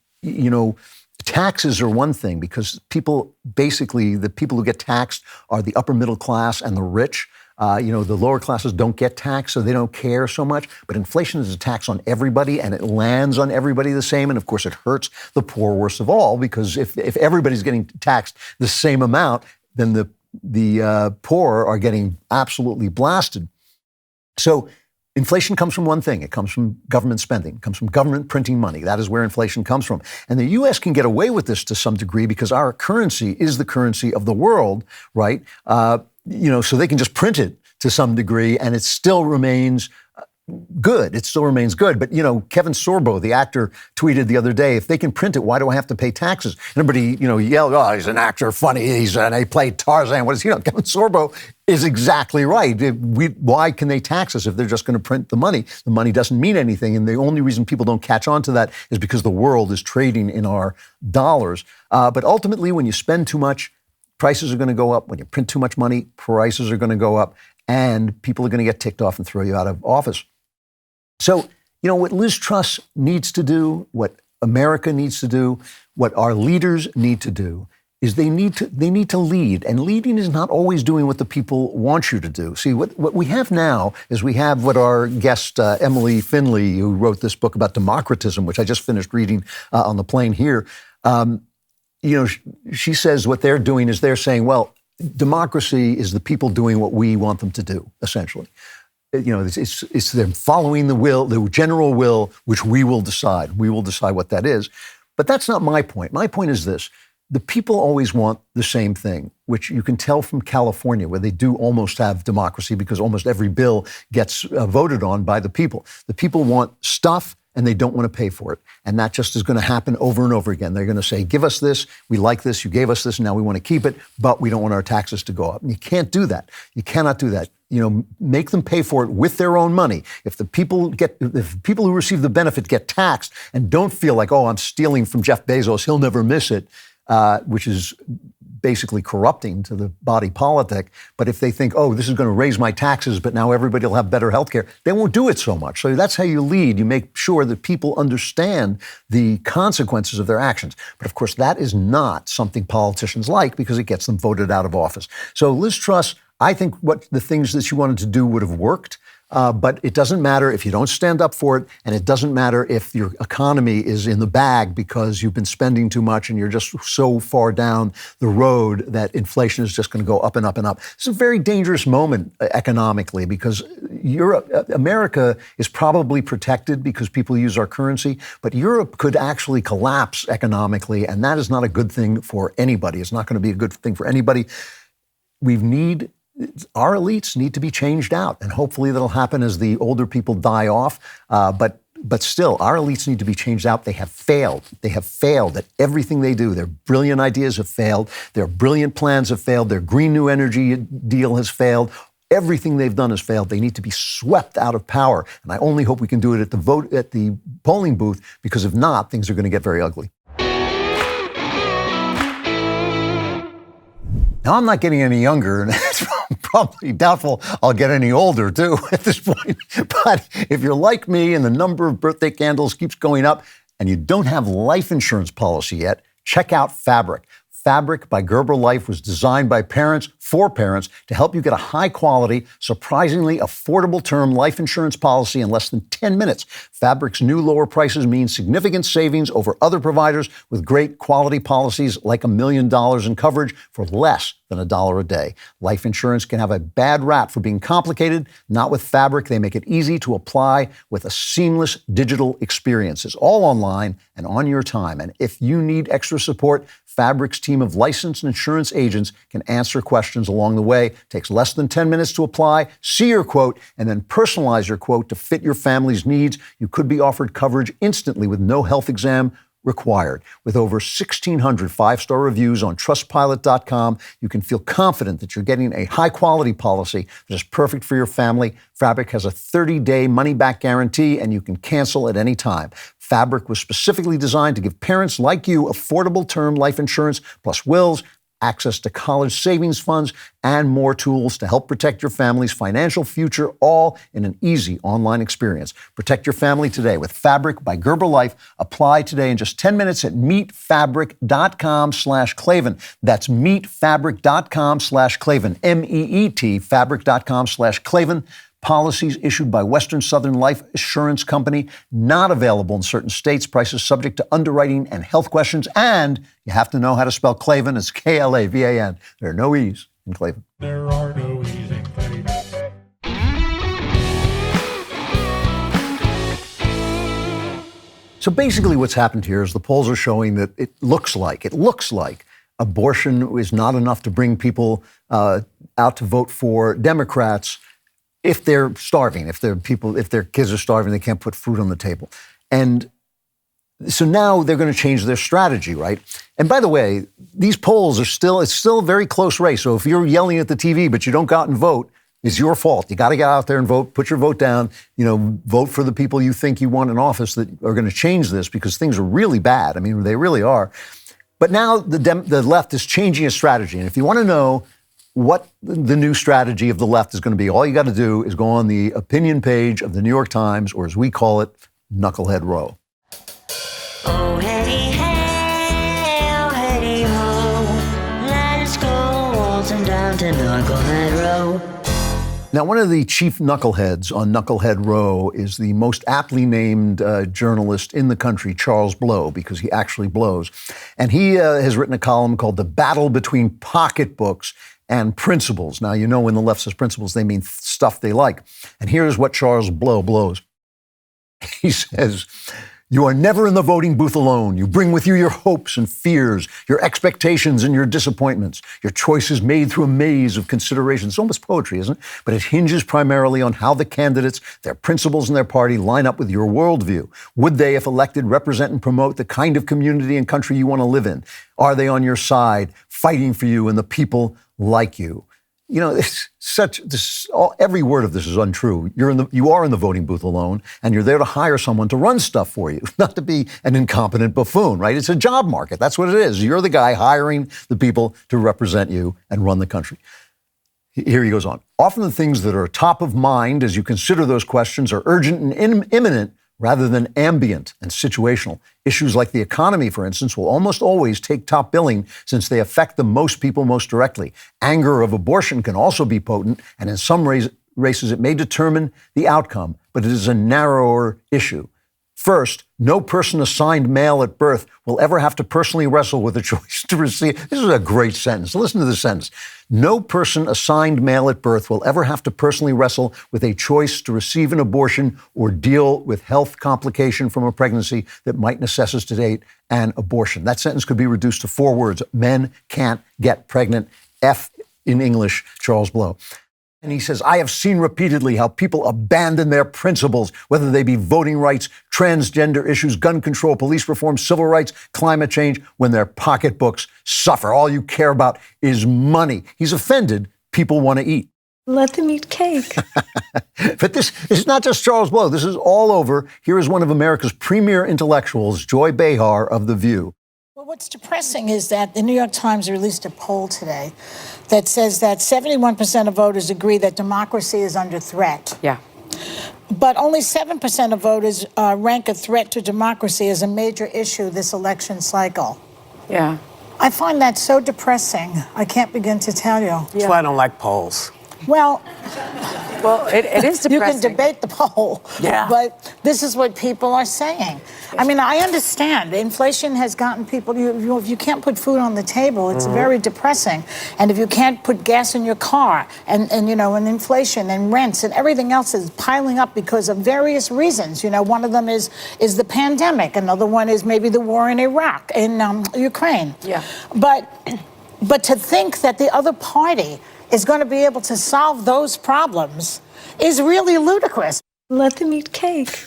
taxes are one thing because the people who get taxed are the upper middle class and the rich. The lower classes don't get taxed, so they don't care so much. But inflation is a tax on everybody, and it lands on everybody the same. And of course, it hurts the poor worst of all, because if everybody's getting taxed the same amount, then the poor are getting absolutely blasted. So inflation comes from one thing. It comes from government spending. It comes from government printing money. That is where inflation comes from. And the U.S. can get away with this to some degree because our currency is the currency of the world, right? So they can just print it to some degree, and it still remains good. It still remains good. But, Kevin Sorbo, the actor, tweeted the other day, if they can print it, why do I have to pay taxes? And everybody, yelled, oh, he's an actor, funny, he played Tarzan. What is he? Kevin Sorbo is exactly right. Why can they tax us if they're just going to print the money? The money doesn't mean anything. And the only reason people don't catch on to that is because the world is trading in our dollars. But ultimately, when you spend too much, prices are going to go up. When you print too much money, prices are going to go up. And people are going to get ticked off and throw you out of office. So, what Liz Truss needs to do, what America needs to do, what our leaders need to do is they need to lead. And leading is not always doing what the people want you to do. See, what we have now is we have what our guest, Emily Finley, who wrote this book about democratism, which I just finished reading on the plane here. She says what they're doing is they're saying, well, democracy is the people doing what we want them to do, essentially. It's them following the general will, which we will decide. We will decide what that is. But that's not my point. My point is this. The people always want the same thing, which you can tell from California, where they do almost have democracy because almost every bill gets voted on by the people. The people want stuff, and they don't want to pay for it. And that just is going to happen over and over again. They're going to say, give us this, we like this, you gave us this, and now we want to keep it, but we don't want our taxes to go up. And you can't do that. You cannot do that. Make them pay for it with their own money. If people who receive the benefit get taxed and don't feel like, oh, I'm stealing from Jeff Bezos, he'll never miss it, which is basically corrupting to the body politic. But if they think, oh, this is going to raise my taxes, but now everybody will have better health care, they won't do it so much. So that's how you lead. You make sure that people understand the consequences of their actions. But of course, that is not something politicians like because it gets them voted out of office. So Liz Truss, I think what the things that she wanted to do would have worked. But it doesn't matter if you don't stand up for it, and it doesn't matter if your economy is in the bag because you've been spending too much and you're just so far down the road that inflation is just going to go up and up and up. It's a very dangerous moment economically because America is probably protected because people use our currency, but Europe could actually collapse economically, and that is not a good thing for anybody. It's not going to be a good thing for anybody. Our elites need to be changed out, and hopefully that'll happen as the older people die off. But still, our elites need to be changed out. They have failed. They have failed at everything they do. Their brilliant ideas have failed. Their brilliant plans have failed. Their Green New Energy deal has failed. Everything they've done has failed. They need to be swept out of power. And I only hope we can do it at the polling booth, because if not, things are going to get very ugly. Now, I'm not getting any younger, and it's probably doubtful I'll get any older, too, at this point. But if you're like me and the number of birthday candles keeps going up and you don't have life insurance policy yet, check out Fabric. Fabric by Gerber Life was designed by parents for parents to help you get a high-quality, surprisingly affordable term life insurance policy in less than 10 minutes. Fabric's new lower prices mean significant savings over other providers with great quality policies like $1 million in coverage for less than $1 a day. Life insurance can have a bad rap for being complicated. Not with Fabric. They make it easy to apply with a seamless digital experience. It's all online and on your time. And if you need extra support, Fabric's team of licensed insurance agents can answer questions along the way. It takes less than 10 minutes to apply, see your quote, and then personalize your quote to fit your family's needs. You could be offered coverage instantly with no health exam required. With over 1,600 five-star reviews on trustpilot.com, you can feel confident that you're getting a high-quality policy that is perfect for your family. Fabric has a 30-day money-back guarantee, and you can cancel at any time. Fabric was specifically designed to give parents like you affordable term life insurance, plus wills, access to college savings funds, and more tools to help protect your family's financial future, all in an easy online experience. Protect your family today with Fabric by Gerber Life. Apply today in just 10 minutes at meetfabric.com/Klavan. That's meetfabric.com/Klavan. MEET, fabric.com/Klavan. Policies issued by Western Southern Life Assurance Company, not available in certain states. Prices subject to underwriting and health questions. And you have to know how to spell Klavan. It's Klavan. There are no E's in Klavan. There are no E's in Klavan. So basically what's happened here is the polls are showing that it looks like abortion is not enough to bring people out to vote for Democrats if they're starving, if their kids are starving, they can't put food on the table. And so now they're going to change their strategy, right? And by the way, these polls it's still a very close race. So if you're yelling at the TV, but you don't go out and vote, it's your fault. You got to get out there and vote, put your vote down, vote for the people you think you want in office that are going to change this, because things are really bad. I mean, they really are. But now the left is changing its strategy. And if you want to know what the new strategy of the left is going to be, all you got to do is go on the opinion page of the New York Times, or as we call it, Knucklehead Row. Oh, hey, hey, oh, hey, ho, let's go waltzing down to Knucklehead Row. Now, one of the chief knuckleheads on Knucklehead Row is the most aptly named journalist in the country, Charles Blow, because he actually blows. And he has written a column called The Battle Between Pocketbooks and Principles. Now, when the left says principles, they mean stuff they like. And here's what Charles Blow blows. He says, "You are never in the voting booth alone. You bring with you your hopes and fears, your expectations and your disappointments. Your choice is made through a maze of considerations." It's almost poetry, isn't it? But it hinges primarily on how the candidates, their principles, and their party line up with your worldview. Would they, if elected, represent and promote the kind of community and country you want to live in? Are they on your side, fighting for you and the people like you? Every word of this is untrue. You are in the voting booth alone, and you're there to hire someone to run stuff for you, not to be an incompetent buffoon, right? It's a job market. That's what it is. You're the guy hiring the people to represent you and run the country. Here he goes on. "Often the things that are top of mind as you consider those questions are urgent and imminent rather than ambient and situational. Issues like the economy, for instance, will almost always take top billing since they affect the most people most directly. Anger of abortion can also be potent, and in some races it may determine the outcome, but it is a narrower issue. First, no person assigned male at birth will ever have to personally wrestle with the choice to receive. This is a great sentence. Listen to this sentence. No person assigned male at birth will ever have to personally wrestle with a choice to receive an abortion or deal with health complication from a pregnancy that might necessitate an abortion. That sentence could be reduced to 4 words. Men can't get pregnant. F in English, Charles Blow. And he says, I have seen repeatedly how people abandon their principles, whether they be voting rights, transgender issues, gun control, police reform, civil rights, climate change, when their pocketbooks suffer. All you care about is money. He's offended people want to eat. Let them eat cake. But this is not just Charles Blow. This is all over. Here is one of America's premier intellectuals, Joy Behar of The View. Well, what's depressing is that the New York Times released a poll today that says that 71% of voters agree that democracy is under threat. Yeah. But only 7% of voters rank a threat to democracy as a major issue this election cycle. Yeah. I find that so depressing. I can't begin to tell you. That's why I don't like polls. Well, it is depressing. You can debate the poll, yeah. But this is what people are saying. I mean, I understand. Inflation has gotten people, if you can't put food on the table, it's very depressing. And if you can't put gas in your car, and inflation and rents and everything else is piling up because of various reasons. One of them is the pandemic. Another one is maybe the war in Iraq, in Ukraine. Yeah. But to think that the other party is going to be able to solve those problems is really ludicrous. Let them eat cake.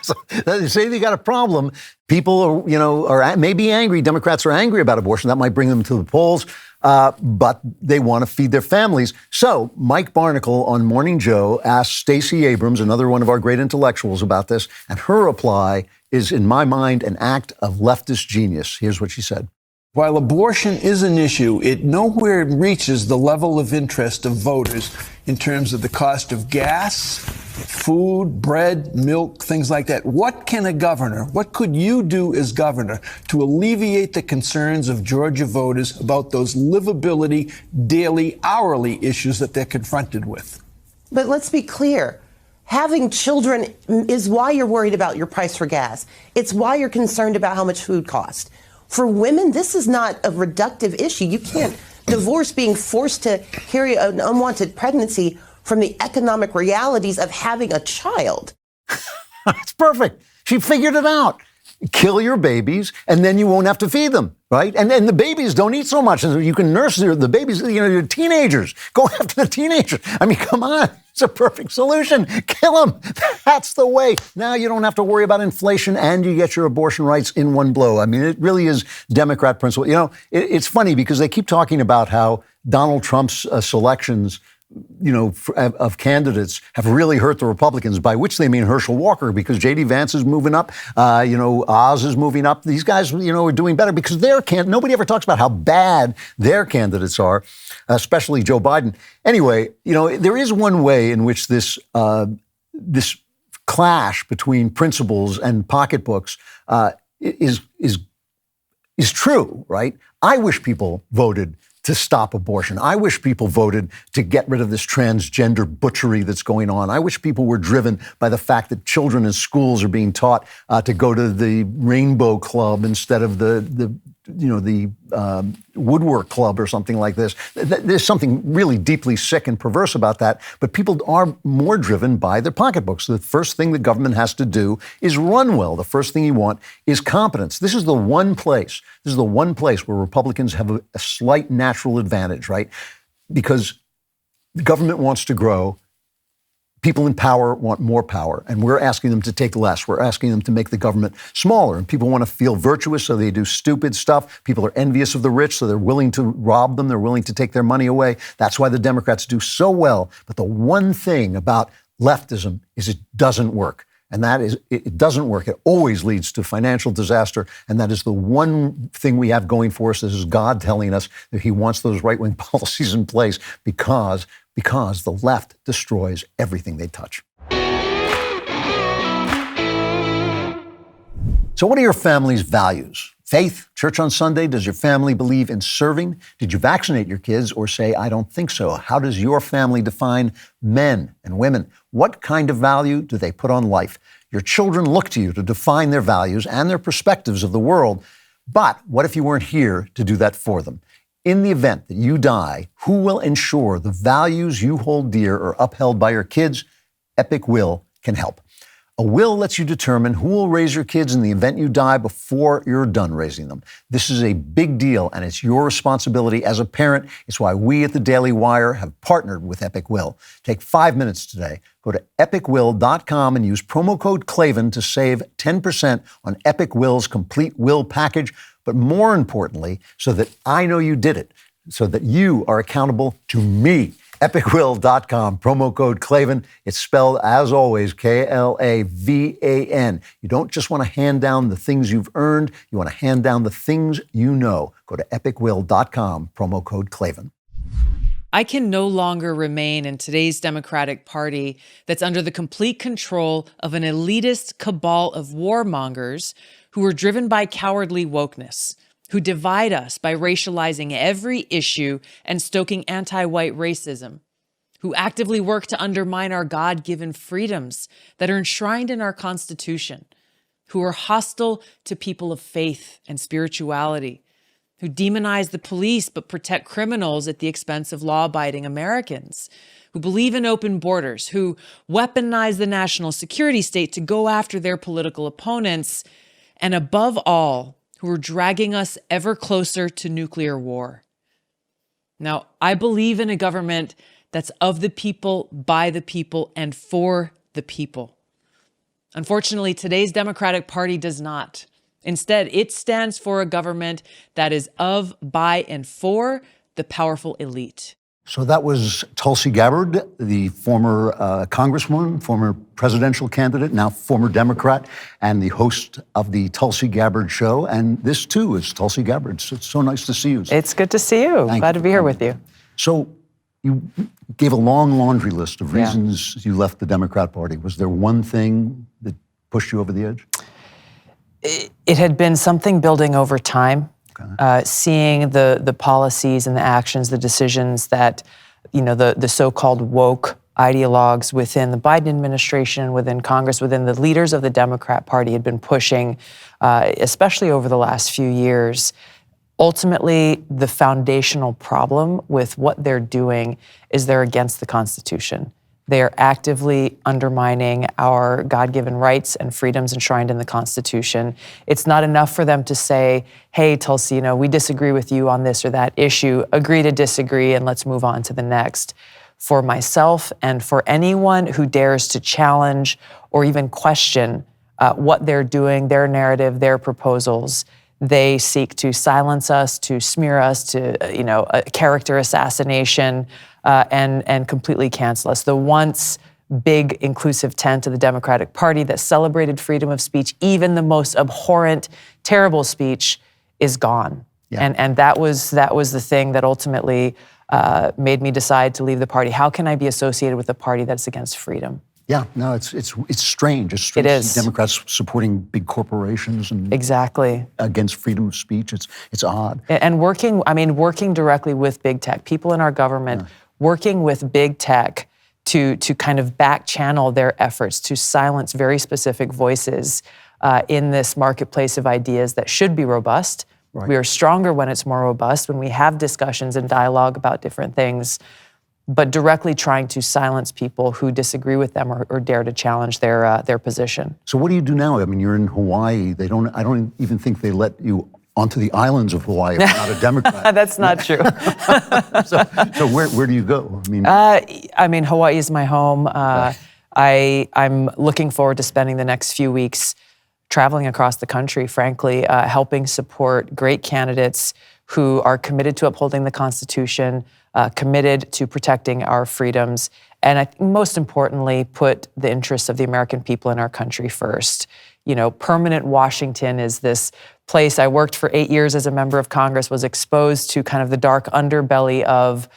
So, they say they got a problem. People are maybe angry. Democrats are angry about abortion. That might bring them to the polls, but they want to feed their families. So Mike Barnicle on Morning Joe asked Stacey Abrams, another one of our great intellectuals, about this, and her reply is, in my mind, an act of leftist genius. Here's what she said. While abortion is an issue, it nowhere reaches the level of interest of voters in terms of the cost of gas, food, bread, milk, things like that. What could you do as governor to alleviate the concerns of Georgia voters about those livability, daily, hourly issues that they're confronted with? But let's be clear. Having children is why you're worried about your price for gas. It's why you're concerned about how much food costs. For women, this is not a reductive issue. You can't divorce being forced to carry an unwanted pregnancy from the economic realities of having a child. It's perfect. She figured it out. Kill your babies, and then you won't have to feed them, right? And the babies don't eat so much. You can nurse the babies, your teenagers. Go after the teenagers. I mean, come on. It's a perfect solution. Kill them. That's the way. Now you don't have to worry about inflation, and you get your abortion rights in one blow. I mean, it really is Democrat principle. It's funny because they keep talking about how Donald Trump's selections of candidates have really hurt the Republicans, by which they mean Herschel Walker, because J.D. Vance is moving up, Oz is moving up. These guys, are doing better because nobody ever talks about how bad their candidates are, especially Joe Biden. Anyway, there is one way in which this clash between principles and pocketbooks is true, right? I wish people voted to stop abortion. I wish people voted to get rid of this transgender butchery that's going on. I wish people were driven by the fact that children in schools are being taught to go to the Rainbow Club instead of the Woodwork Club or something like this. There's something really deeply sick and perverse about that, but people are more driven by their pocketbooks. The first thing the government has to do is run well. The first thing you want is competence. This is the one place where Republicans have a slight natural advantage, right? Because the government wants to grow. People in power want more power, and we're asking them to take less. We're asking them to make the government smaller, and people want to feel virtuous, so they do stupid stuff. People are envious of the rich, so they're willing to rob them. They're willing to take their money away. That's why the Democrats do so well. But the one thing about leftism is it doesn't work, and that is it doesn't work. It always leads to financial disaster, and that is the one thing we have going for us. This is God telling us that he wants those right-wing policies in place because the left destroys everything they touch. So what are your family's values? Faith, church on Sunday? Does your family believe in serving? Did you vaccinate your kids or say, I don't think so? How does your family define men and women? What kind of value do they put on life? Your children look to you to define their values and their perspectives of the world. But what if you weren't here to do that for them? In the event that you die, who will ensure the values you hold dear are upheld by your kids? Epic Will can help. A will lets you determine who will raise your kids in the event you die before you're done raising them. This is a big deal, and it's your responsibility as a parent. It's why we at the Daily Wire have partnered with Epic Will. Take 5 minutes today. Go to epicwill.com and use promo code Klavan to save 10% on Epic Will's complete will package. But more importantly, so that I know you did it, so that you are accountable to me. epicwill.com, promo code Klavan. It's spelled, as always, Klavan. You don't just want to hand down the things you've earned. You want to hand down the things you know. Go to epicwill.com, promo code Klavan. I can no longer remain in today's Democratic Party that's under the complete control of an elitist cabal of warmongers who are driven by cowardly wokeness, who divide us by racializing every issue and stoking anti-white racism, who actively work to undermine our God-given freedoms that are enshrined in our Constitution, who are hostile to people of faith and spirituality, who demonize the police but protect criminals at the expense of law-abiding Americans, who believe in open borders, who weaponize the national security state to go after their political opponents, and above all, who are dragging us ever closer to nuclear war. Now, I believe in a government that's of the people, by the people, and for the people. Unfortunately, today's Democratic Party does not. Instead, it stands for a government that is of, by, and for the powerful elite. So that was Tulsi Gabbard, the former congresswoman, former presidential candidate, now former Democrat, and the host of the Tulsi Gabbard Show. And this, too, is Tulsi Gabbard. So it's so nice to see you. It's good to see you. Glad to be here with you. So you gave a long laundry list of reasons you left the Democrat Party. Was there one thing that pushed you over the edge? It had been something building over time. Seeing the policies and the actions, the decisions that, the so-called woke ideologues within the Biden administration, within Congress, within the leaders of the Democrat Party had been pushing, especially over the last few years. Ultimately, the foundational problem with what they're doing is they're against the Constitution. They are actively undermining our God-given rights and freedoms enshrined in the Constitution. It's not enough for them to say, hey, Tulsi, we disagree with you on this or that issue. Agree to disagree and let's move on to the next. For myself and for anyone who dares to challenge or even question what they're doing, their narrative, their proposals, they seek to silence us, to smear us, to, a character assassination, and completely cancel us. The once big inclusive tent of the Democratic Party that celebrated freedom of speech, even the most abhorrent, terrible speech, is gone. Yeah. And that was the thing that ultimately made me decide to leave the party. How can I be associated with a party that's against freedom? Yeah, no, it's strange. It's strange. It is. Democrats supporting big corporations and exactly against freedom of speech. It's odd. And working directly with big tech, people in our government, working with big tech to kind of back channel their efforts to silence very specific voices in this marketplace of ideas that should be robust. Right. We are stronger when it's more robust, when we have discussions and dialogue about different things, but directly trying to silence people who disagree with them or dare to challenge their position. So what do you do now? I mean, you're in Hawaii. I don't even think they let you onto the islands of Hawaii if you're not a Democrat. That's not true. so where do you go? I mean, Hawaii is my home. I'm looking forward to spending the next few weeks traveling across the country, frankly, helping support great candidates who are committed to upholding the Constitution, committed to protecting our freedoms, and I think most importantly, put the interests of the American people in our country first. Permanent Washington is this place. I worked for 8 years as a member of Congress, was exposed to kind of the dark underbelly of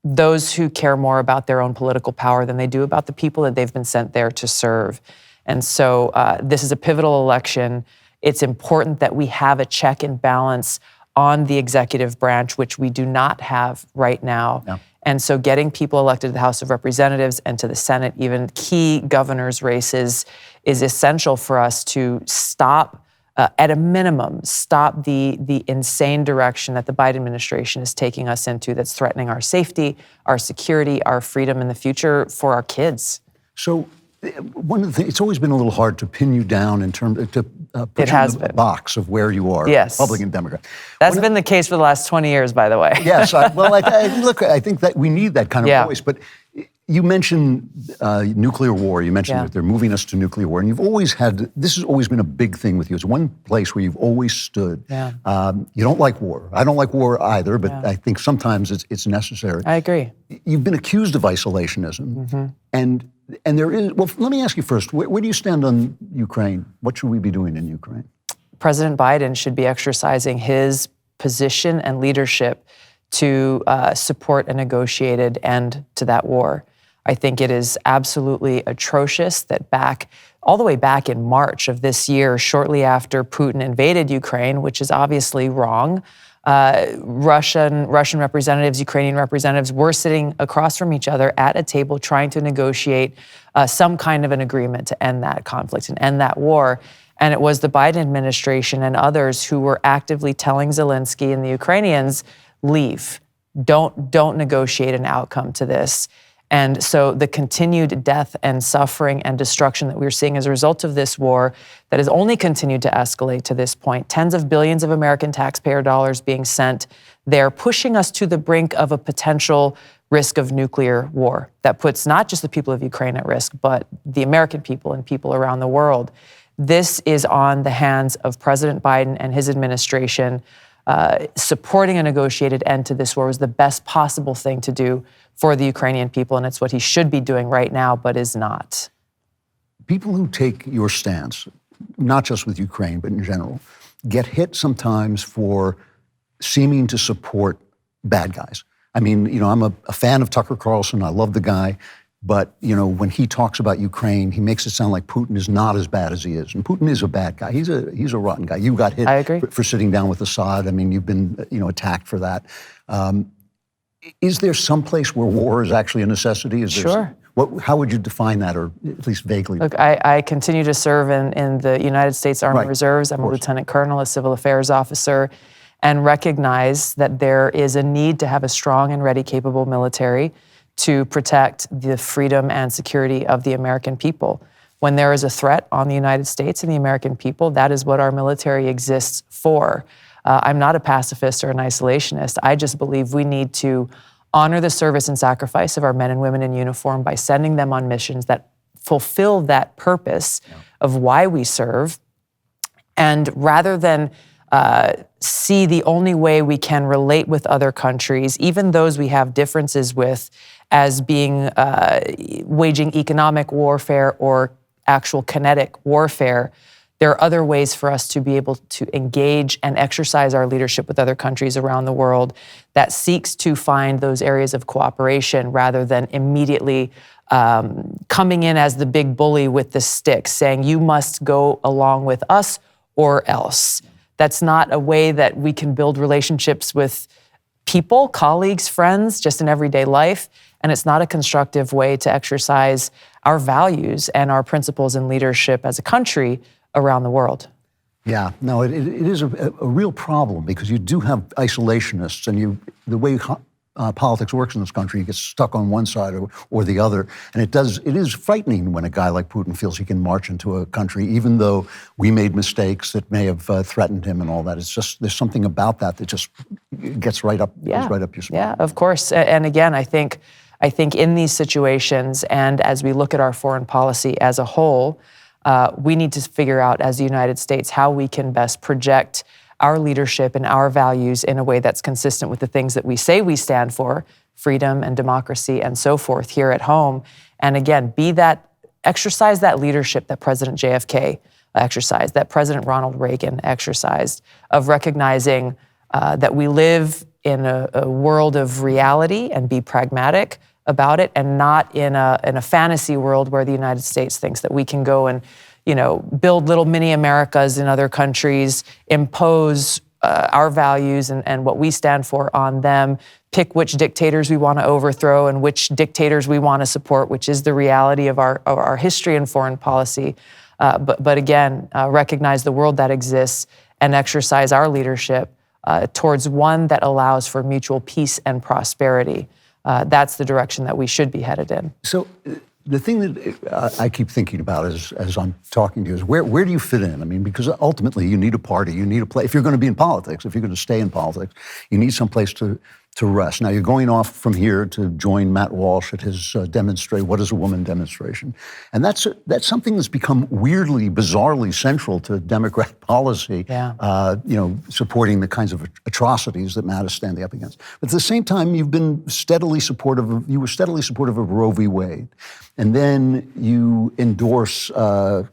those who care more about their own political power than they do about the people that they've been sent there to serve. And so this is a pivotal election. It's important that we have a check and balance on the executive branch, which we do not have right now. No. And so getting people elected to the House of Representatives and to the Senate, even key governors' races, is essential for us to stop, at a minimum, stop the insane direction that the Biden administration is taking us into that's threatening our safety, our security, our freedom in the future for our kids. So one of the things, it's always been a little hard to pin you down in terms to put you in the box of where you are, Yes. Republican, Democrat. That's been the case for the last 20 years, by the way. Yes, look, I think that we need that kind of voice. But you mentioned nuclear war. You mentioned that they're moving us to nuclear war, and you've always had. This has always been a big thing with you. It's one place where you've always stood. Yeah. You don't like war. I don't like war either, but I think sometimes it's necessary. I agree. You've been accused of isolationism, and there is. Well, let me ask you first. Where do you stand on Ukraine? What should we be doing in Ukraine? President Biden should be exercising his position and leadership to support a negotiated end to that war. I think it is absolutely atrocious that all the way back in March of this year, shortly after Putin invaded Ukraine, which is obviously wrong, Russian representatives, Ukrainian representatives were sitting across from each other at a table trying to negotiate some kind of an agreement to end that conflict and end that war. And it was the Biden administration and others who were actively telling Zelensky and the Ukrainians, leave, don't negotiate an outcome to this. And so the continued death and suffering and destruction that we're seeing as a result of this war that has only continued to escalate to this point, tens of billions of American taxpayer dollars being sent there, pushing us to the brink of a potential risk of nuclear war that puts not just the people of Ukraine at risk, but the American people and people around the world. This is on the hands of President Biden and his administration. Supporting a negotiated end to this war was the best possible thing to do for the Ukrainian people, and it's what he should be doing right now, but is not. People who take your stance, not just with Ukraine, but in general, get hit sometimes for seeming to support bad guys. I mean, I'm a fan of Tucker Carlson. I love the guy. But, when he talks about Ukraine, he makes it sound like Putin is not as bad as he is. And Putin is a bad guy. He's a rotten guy. You got hit I agree. For sitting down with Assad. I mean, you've been, attacked for that. Is there some place where war is actually a necessity? Sure. How would you define that, or at least vaguely? Look, I continue to serve in the United States Army Reserves. I'm a lieutenant colonel, a civil affairs officer, and recognize that there is a need to have a strong and ready, capable military to protect the freedom and security of the American people. When there is a threat on the United States and the American people, that is what our military exists for. I'm not a pacifist or an isolationist. I just believe we need to honor the service and sacrifice of our men and women in uniform by sending them on missions that fulfill that purpose of why we serve. And rather than see the only way we can relate with other countries, even those we have differences with, as being waging economic warfare or actual kinetic warfare, there are other ways for us to be able to engage and exercise our leadership with other countries around the world that seeks to find those areas of cooperation rather than immediately coming in as the big bully with the stick, saying you must go along with us or else. That's not a way that we can build relationships with people, colleagues, friends, just in everyday life. And it's not a constructive way to exercise our values and our principles in leadership as a country around the world. Yeah, no, it is a real problem because you do have isolationists, and the way politics works in this country, you get stuck on one side or the other, and it is frightening when a guy like Putin feels he can march into a country, even though we made mistakes that may have threatened him and all that. It's just there's something about that just gets right up, goes right up your spine. Yeah, of course. And again, I think in these situations, and as we look at our foreign policy as a whole, we need to figure out as the United States how we can best project our leadership and our values in a way that's consistent with the things that we say we stand for, freedom and democracy and so forth here at home. And again, exercise that leadership that President JFK exercised, that President Ronald Reagan exercised, of recognizing that we live in a world of reality and be pragmatic, about it, and not in a fantasy world where the United States thinks that we can go and, build little mini Americas in other countries, impose our values and what we stand for on them, pick which dictators we want to overthrow and which dictators we want to support, which is the reality of our history and foreign policy. But again, recognize the world that exists and exercise our leadership towards one that allows for mutual peace and prosperity. That's the direction that we should be headed in. So the thing that I keep thinking about as I'm talking to you is where do you fit in? I mean, because ultimately you need a party, you need a place. If you're going to be in politics, if you're going to stay in politics, you need some place to rest. Now, you're going off from here to join Matt Walsh at his What is a Woman demonstration. And that's something that's become weirdly, bizarrely central to Democrat policy, supporting the kinds of atrocities that Matt is standing up against. But at the same time, you were steadily supportive of Roe v. Wade. And then you endorse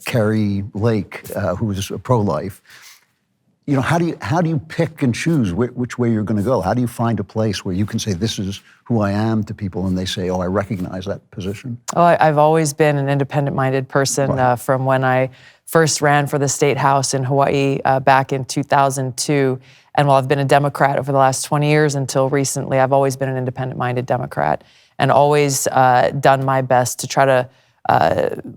Carrie Lake, who is pro-life. How do you pick and choose which way you're going to go? How do you find a place where you can say, this is who I am to people, and they say, oh, I recognize that position? Oh, I've always been an independent-minded person from when I first ran for the state house in Hawaii back in 2002. And while I've been a Democrat over the last 20 years until recently, I've always been an independent-minded Democrat and always done my best to try to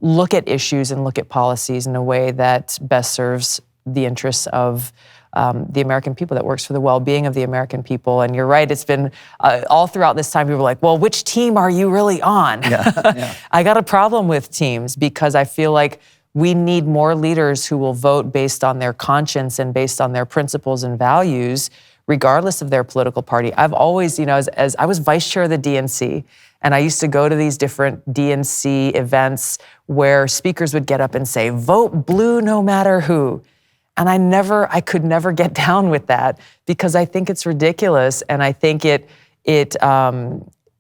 look at issues and look at policies in a way that best serves the interests of the American people, that works for the well-being of the American people. And you're right, it's been all throughout this time, people were like, well, which team are you really on? Yeah. I got a problem with teams because I feel like we need more leaders who will vote based on their conscience and based on their principles and values, regardless of their political party. I've always, as I was vice chair of the DNC, and I used to go to these different DNC events where speakers would get up and say, vote blue no matter who. And I could never get down with that because I think it's ridiculous, and I think it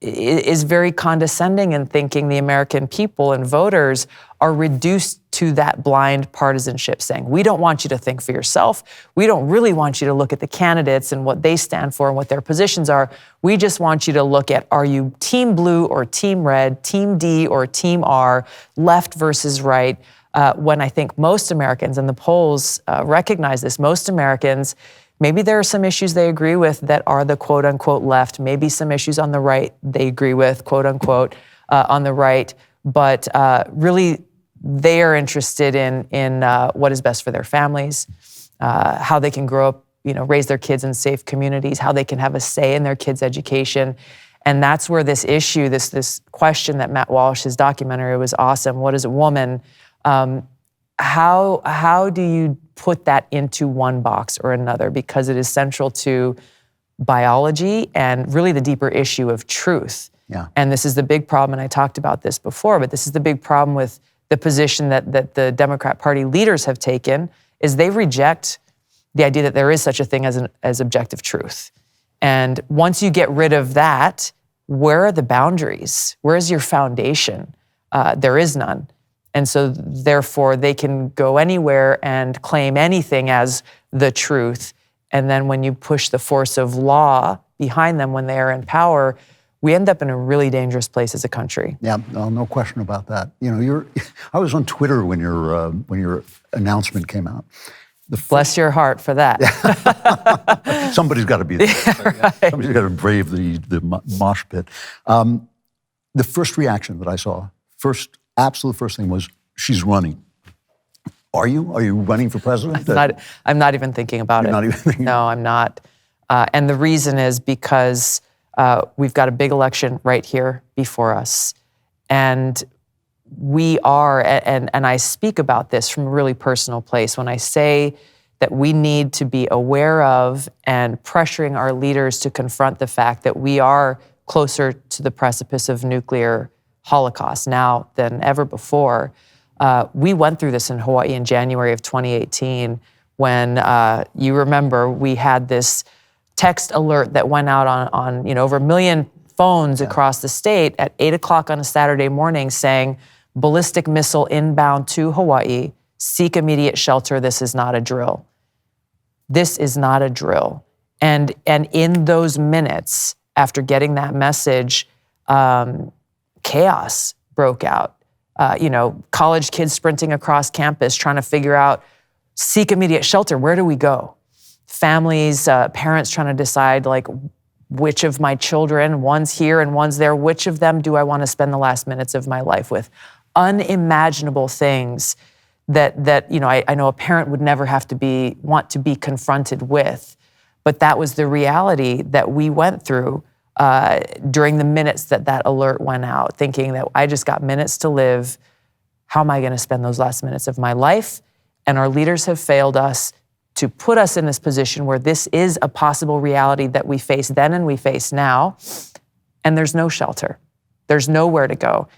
is very condescending in thinking the American people and voters are reduced to that blind partisanship, saying, we don't want you to think for yourself. We don't really want you to look at the candidates and what they stand for and what their positions are. We just want you to look at, are you team blue or team red, team D or team R, left versus right? When I think most Americans, and the polls recognize this, most Americans, maybe there are some issues they agree with that are the quote unquote left, maybe some issues on the right they agree with, quote unquote, on the right, but really they are interested in what is best for their families, how they can grow up, raise their kids in safe communities, how they can have a say in their kids' education. And that's where this issue, this question that Matt Walsh, his documentary was awesome, what is a woman? How do you put that into one box or another? Because it is central to biology and really the deeper issue of truth. Yeah. And this is the big problem, and I talked about this before, but this is the big problem with the position that the Democrat Party leaders have taken, is they reject the idea that there is such a thing as objective truth. And once you get rid of that, where are the boundaries? Where is your foundation? There is none. And so therefore they can go anywhere and claim anything as the truth. And then when you push the force of law behind them when they are in power, we end up in a really dangerous place as a country. Yeah, no question about that. I was on Twitter when your announcement came out. Bless your heart for that. Somebody's got to be there. Right. Somebody's got to brave the mosh pit. The first reaction that I saw, absolute first thing was, she's running. Are you running for president? I'm not even thinking about it. You're not even thinking? No, I'm not. And the reason is because we've got a big election right here before us. And we are, and I speak about this from a really personal place, when I say that we need to be aware of and pressuring our leaders to confront the fact that we are closer to the precipice of nuclear holocaust now than ever before. We went through this in Hawaii in January of 2018 when, you remember, we had this text alert that went out on over 1 million phones across the state at 8 o'clock on a Saturday morning saying, ballistic missile inbound to Hawaii, seek immediate shelter, this is not a drill. This is not a drill. And in those minutes, after getting that message, chaos broke out. College kids sprinting across campus trying to figure out, seek immediate shelter. Where do we go? Families, parents trying to decide, like, which of my children, one's here and one's there, which of them do I want to spend the last minutes of my life with? Unimaginable things that I know a parent would never want to be confronted with. But that was the reality that we went through during the minutes that alert went out, thinking that I just got minutes to live. How am I going to spend those last minutes of my life? And our leaders have failed us to put us in this position where this is a possible reality that we face then and we face now. And there's no shelter. There's nowhere to go.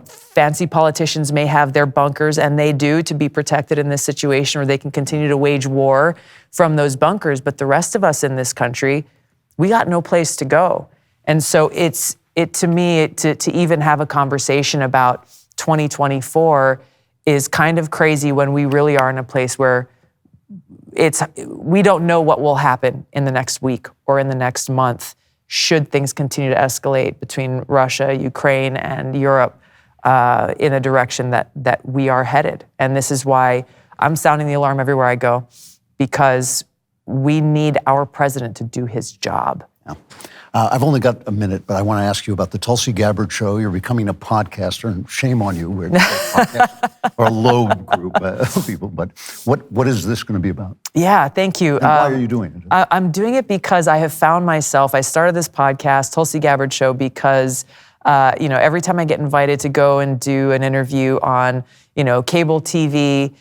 Fancy politicians may have their bunkers, and they do, to be protected in this situation, where they can continue to wage war from those bunkers. But the rest of us in this country, we got no place to go. And so to me, to even have a conversation about 2024 is kind of crazy when we really are in a place where we don't know what will happen in the next week or in the next month should things continue to escalate between Russia, Ukraine, and Europe in a direction that we are headed. And this is why I'm sounding the alarm everywhere I go, because we need our president to do his job. Yeah. I've only got a minute, but I want to ask you about the Tulsi Gabbard show. You're becoming a podcaster, and shame on you. We're a low group of people. But what is this going to be about? Yeah, thank you. And why are you doing it? I'm doing it because I have found myself, I started this podcast, Tulsi Gabbard Show, because every time I get invited to go and do an interview on, cable TV,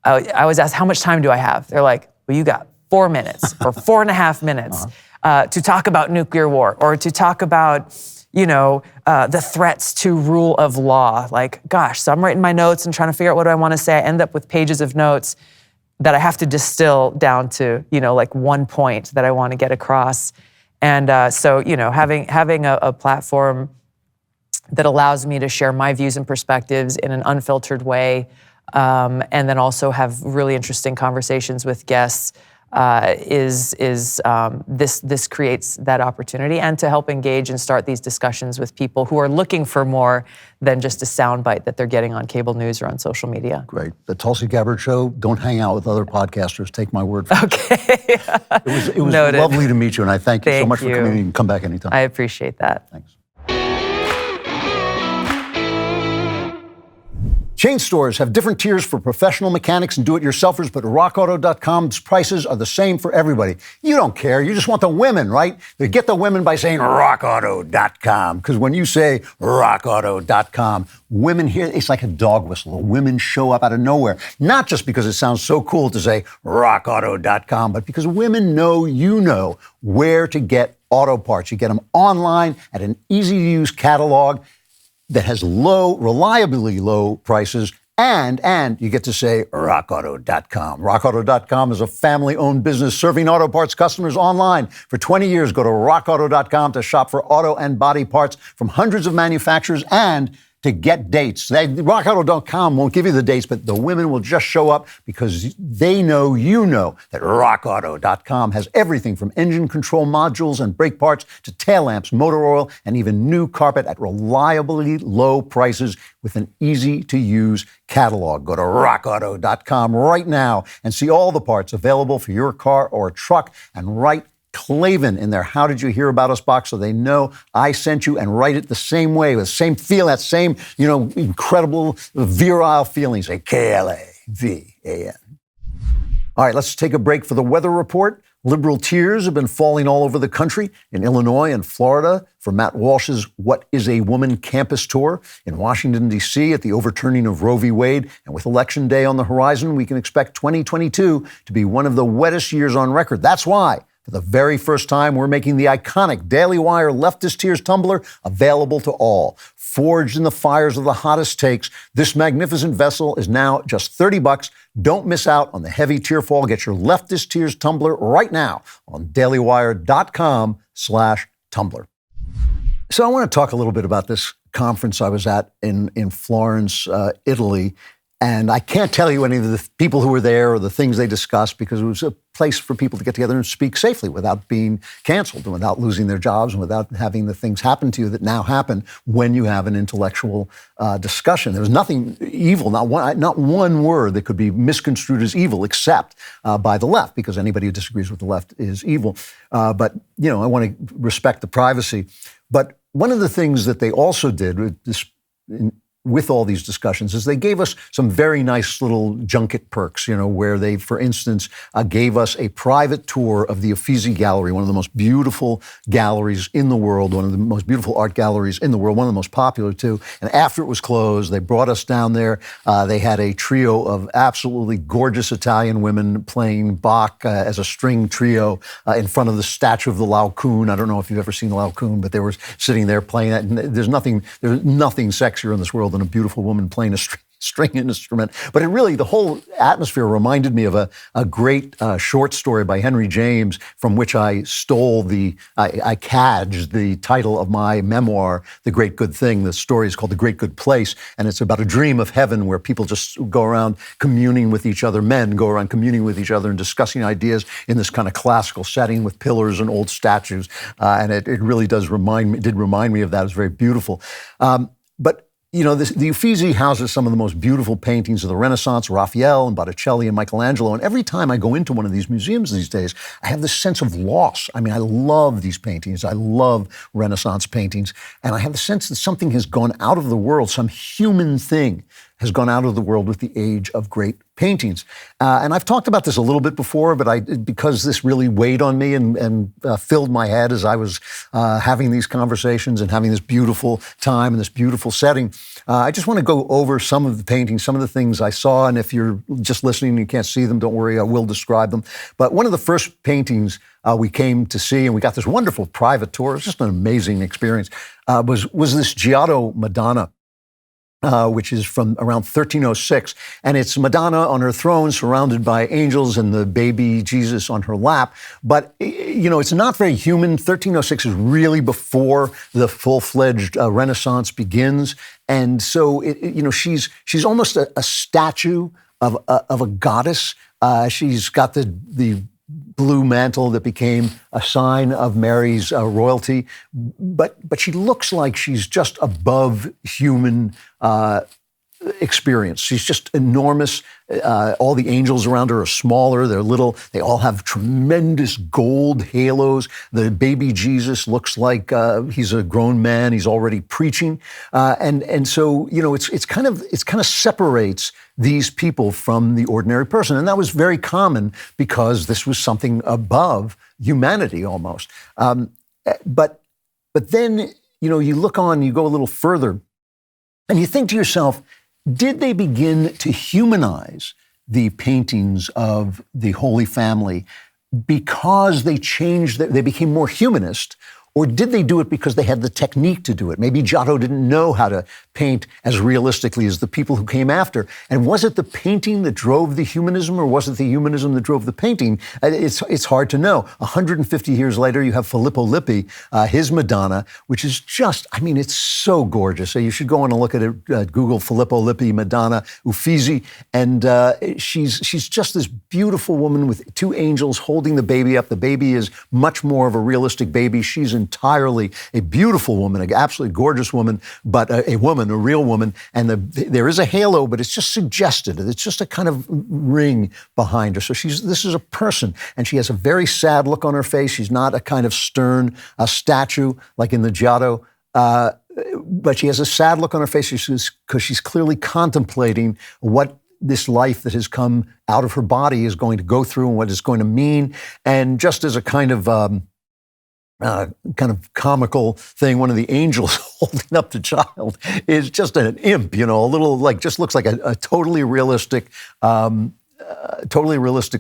I was asked, how much time do I have? They're like, well, you got 4 minutes or 4.5 minutes. To talk about nuclear war, or to talk about, the threats to rule of law. Like, gosh, so I'm writing my notes and trying to figure out what do I want to say. I end up with pages of notes that I have to distill down to, like one point that I want to get across. And so, having a platform that allows me to share my views and perspectives in an unfiltered way, and then also have really interesting conversations with guests, this creates that opportunity, and to help engage and start these discussions with people who are looking for more than just a soundbite that they're getting on cable news or on social media. Great. The Tulsi Gabbard Show, don't hang out with other podcasters. Take my word for it. Okay. It was lovely to meet you, and I thank you so much for coming in. You can come back anytime. I appreciate that. Thanks. Chain stores have different tiers for professional mechanics and do-it-yourselfers, but RockAuto.com's prices are the same for everybody. You don't care. You just want the women, right? They get the women by saying RockAuto.com, because when you say RockAuto.com, women hear, it's like a dog whistle. The women show up out of nowhere, not just because it sounds so cool to say RockAuto.com, but because women know you know where to get auto parts. You get them online at an easy-to-use catalog that has reliably low prices, and you get to say RockAuto.com. RockAuto.com is a family-owned business serving auto parts customers online. For 20 years, go to RockAuto.com to shop for auto and body parts from hundreds of manufacturers and to get dates. RockAuto.com won't give you the dates, but the women will just show up because they know you know that RockAuto.com has everything from engine control modules and brake parts to tail lamps, motor oil, and even new carpet at reliably low prices with an easy-to-use catalog. Go to RockAuto.com right now and see all the parts available for your car or truck, and write Klavan in their How Did You Hear About Us box so they know I sent you, and write it the same way, with the same feel, that same, incredible virile feeling. Say Klavan. All right, let's take a break for the weather report. Liberal tears have been falling all over the country, in Illinois and Florida for Matt Walsh's What is a Woman campus tour, in Washington, D.C. at the overturning of Roe v. Wade. And with Election Day on the horizon, we can expect 2022 to be one of the wettest years on record. That's why, for the very first time, we're making the iconic DailyWire Leftist Tears tumbler available to all. Forged in the fires of the hottest takes, this magnificent vessel is now just $30. Don't miss out on the heavy tear fall. Get your Leftist Tears tumbler right now on dailywire.com/tumbler. So I want to talk a little bit about this conference I was at in Florence, Italy. And I can't tell you any of the people who were there or the things they discussed, because it was a place for people to get together and speak safely without being canceled and without losing their jobs and without having the things happen to you that now happen when you have an intellectual discussion. There was nothing evil, not one word that could be misconstrued as evil except by the left, because anybody who disagrees with the left is evil. But, I want to respect the privacy. But one of the things that they also did with all these discussions is they gave us some very nice little junket perks, where they, for instance, gave us a private tour of the Uffizi Gallery, one of the most beautiful galleries in the world, one of the most beautiful art galleries in the world, one of the most popular too. And after it was closed, they brought us down there. They had a trio of absolutely gorgeous Italian women playing Bach as a string trio in front of the statue of the Laocoon. I don't know if you've ever seen the Laocoon, but they were sitting there playing that. And there's nothing sexier in this world than a beautiful woman playing a string instrument. But the whole atmosphere reminded me of a great short story by Henry James, from which I stole I cadged the title of my memoir, The Great Good Thing. The story is called The Great Good Place, and it's about a dream of heaven where people just go around communing with each other, men go around communing with each other and discussing ideas in this kind of classical setting with pillars and old statues. And it really did remind me of that. It was very beautiful. But the Uffizi houses some of the most beautiful paintings of the Renaissance, Raphael and Botticelli and Michelangelo. And every time I go into one of these museums these days, I have this sense of loss. I mean, I love these paintings. I love Renaissance paintings. And I have the sense that something has gone out of the world, some human thing has gone out of the world with the age of great paintings. And I've talked about this a little bit before, but because this really weighed on me and filled my head as I was having these conversations and having this beautiful time and this beautiful setting, I just want to go over some of the paintings, some of the things I saw. And if you're just listening and you can't see them, don't worry, I will describe them. But one of the first paintings we came to see, and we got this wonderful private tour, it was just an amazing experience, was this Giato Madonna, which is from around 1306. And it's Madonna on her throne surrounded by angels and the baby Jesus on her lap. But, it's not very human. 1306 is really before the full-fledged Renaissance begins. And so, she's almost a statue of a goddess. She's got the blue mantle that became a sign of Mary's royalty, but she looks like she's just above human experience. She's just enormous. All the angels around her are smaller. They're little. They all have tremendous gold halos. The baby Jesus looks like he's a grown man. He's already preaching, and so it's kind of separates these people from the ordinary person, and that was very common because this was something above humanity almost. But then you look on, you go a little further, and you think to yourself, did they begin to humanize the paintings of the Holy Family because they became more humanist? Or did they do it because they had the technique to do it? Maybe Giotto didn't know how to paint as realistically as the people who came after. And was it the painting that drove the humanism, or was it the humanism that drove the painting? It's hard to know. 150 years later, you have Filippo Lippi, his Madonna, which is just, it's so gorgeous. So you should go on and look at it, Google Filippo Lippi, Madonna, Uffizi, and she's just this beautiful woman with two angels holding the baby up. The baby is much more of a realistic baby. She's entirely a beautiful woman, an absolutely gorgeous woman, but a real woman. And there is a halo, but it's just suggested. It's just a kind of ring behind her. So this is a person, and she has a very sad look on her face. She's not a kind of stern statue like in the Giotto, but she has a sad look on her face because she's clearly contemplating what this life that has come out of her body is going to go through and what it's going to mean. And just as a kind of comical thing, one of the angels holding up the child is just an imp, a little just looks like a totally realistic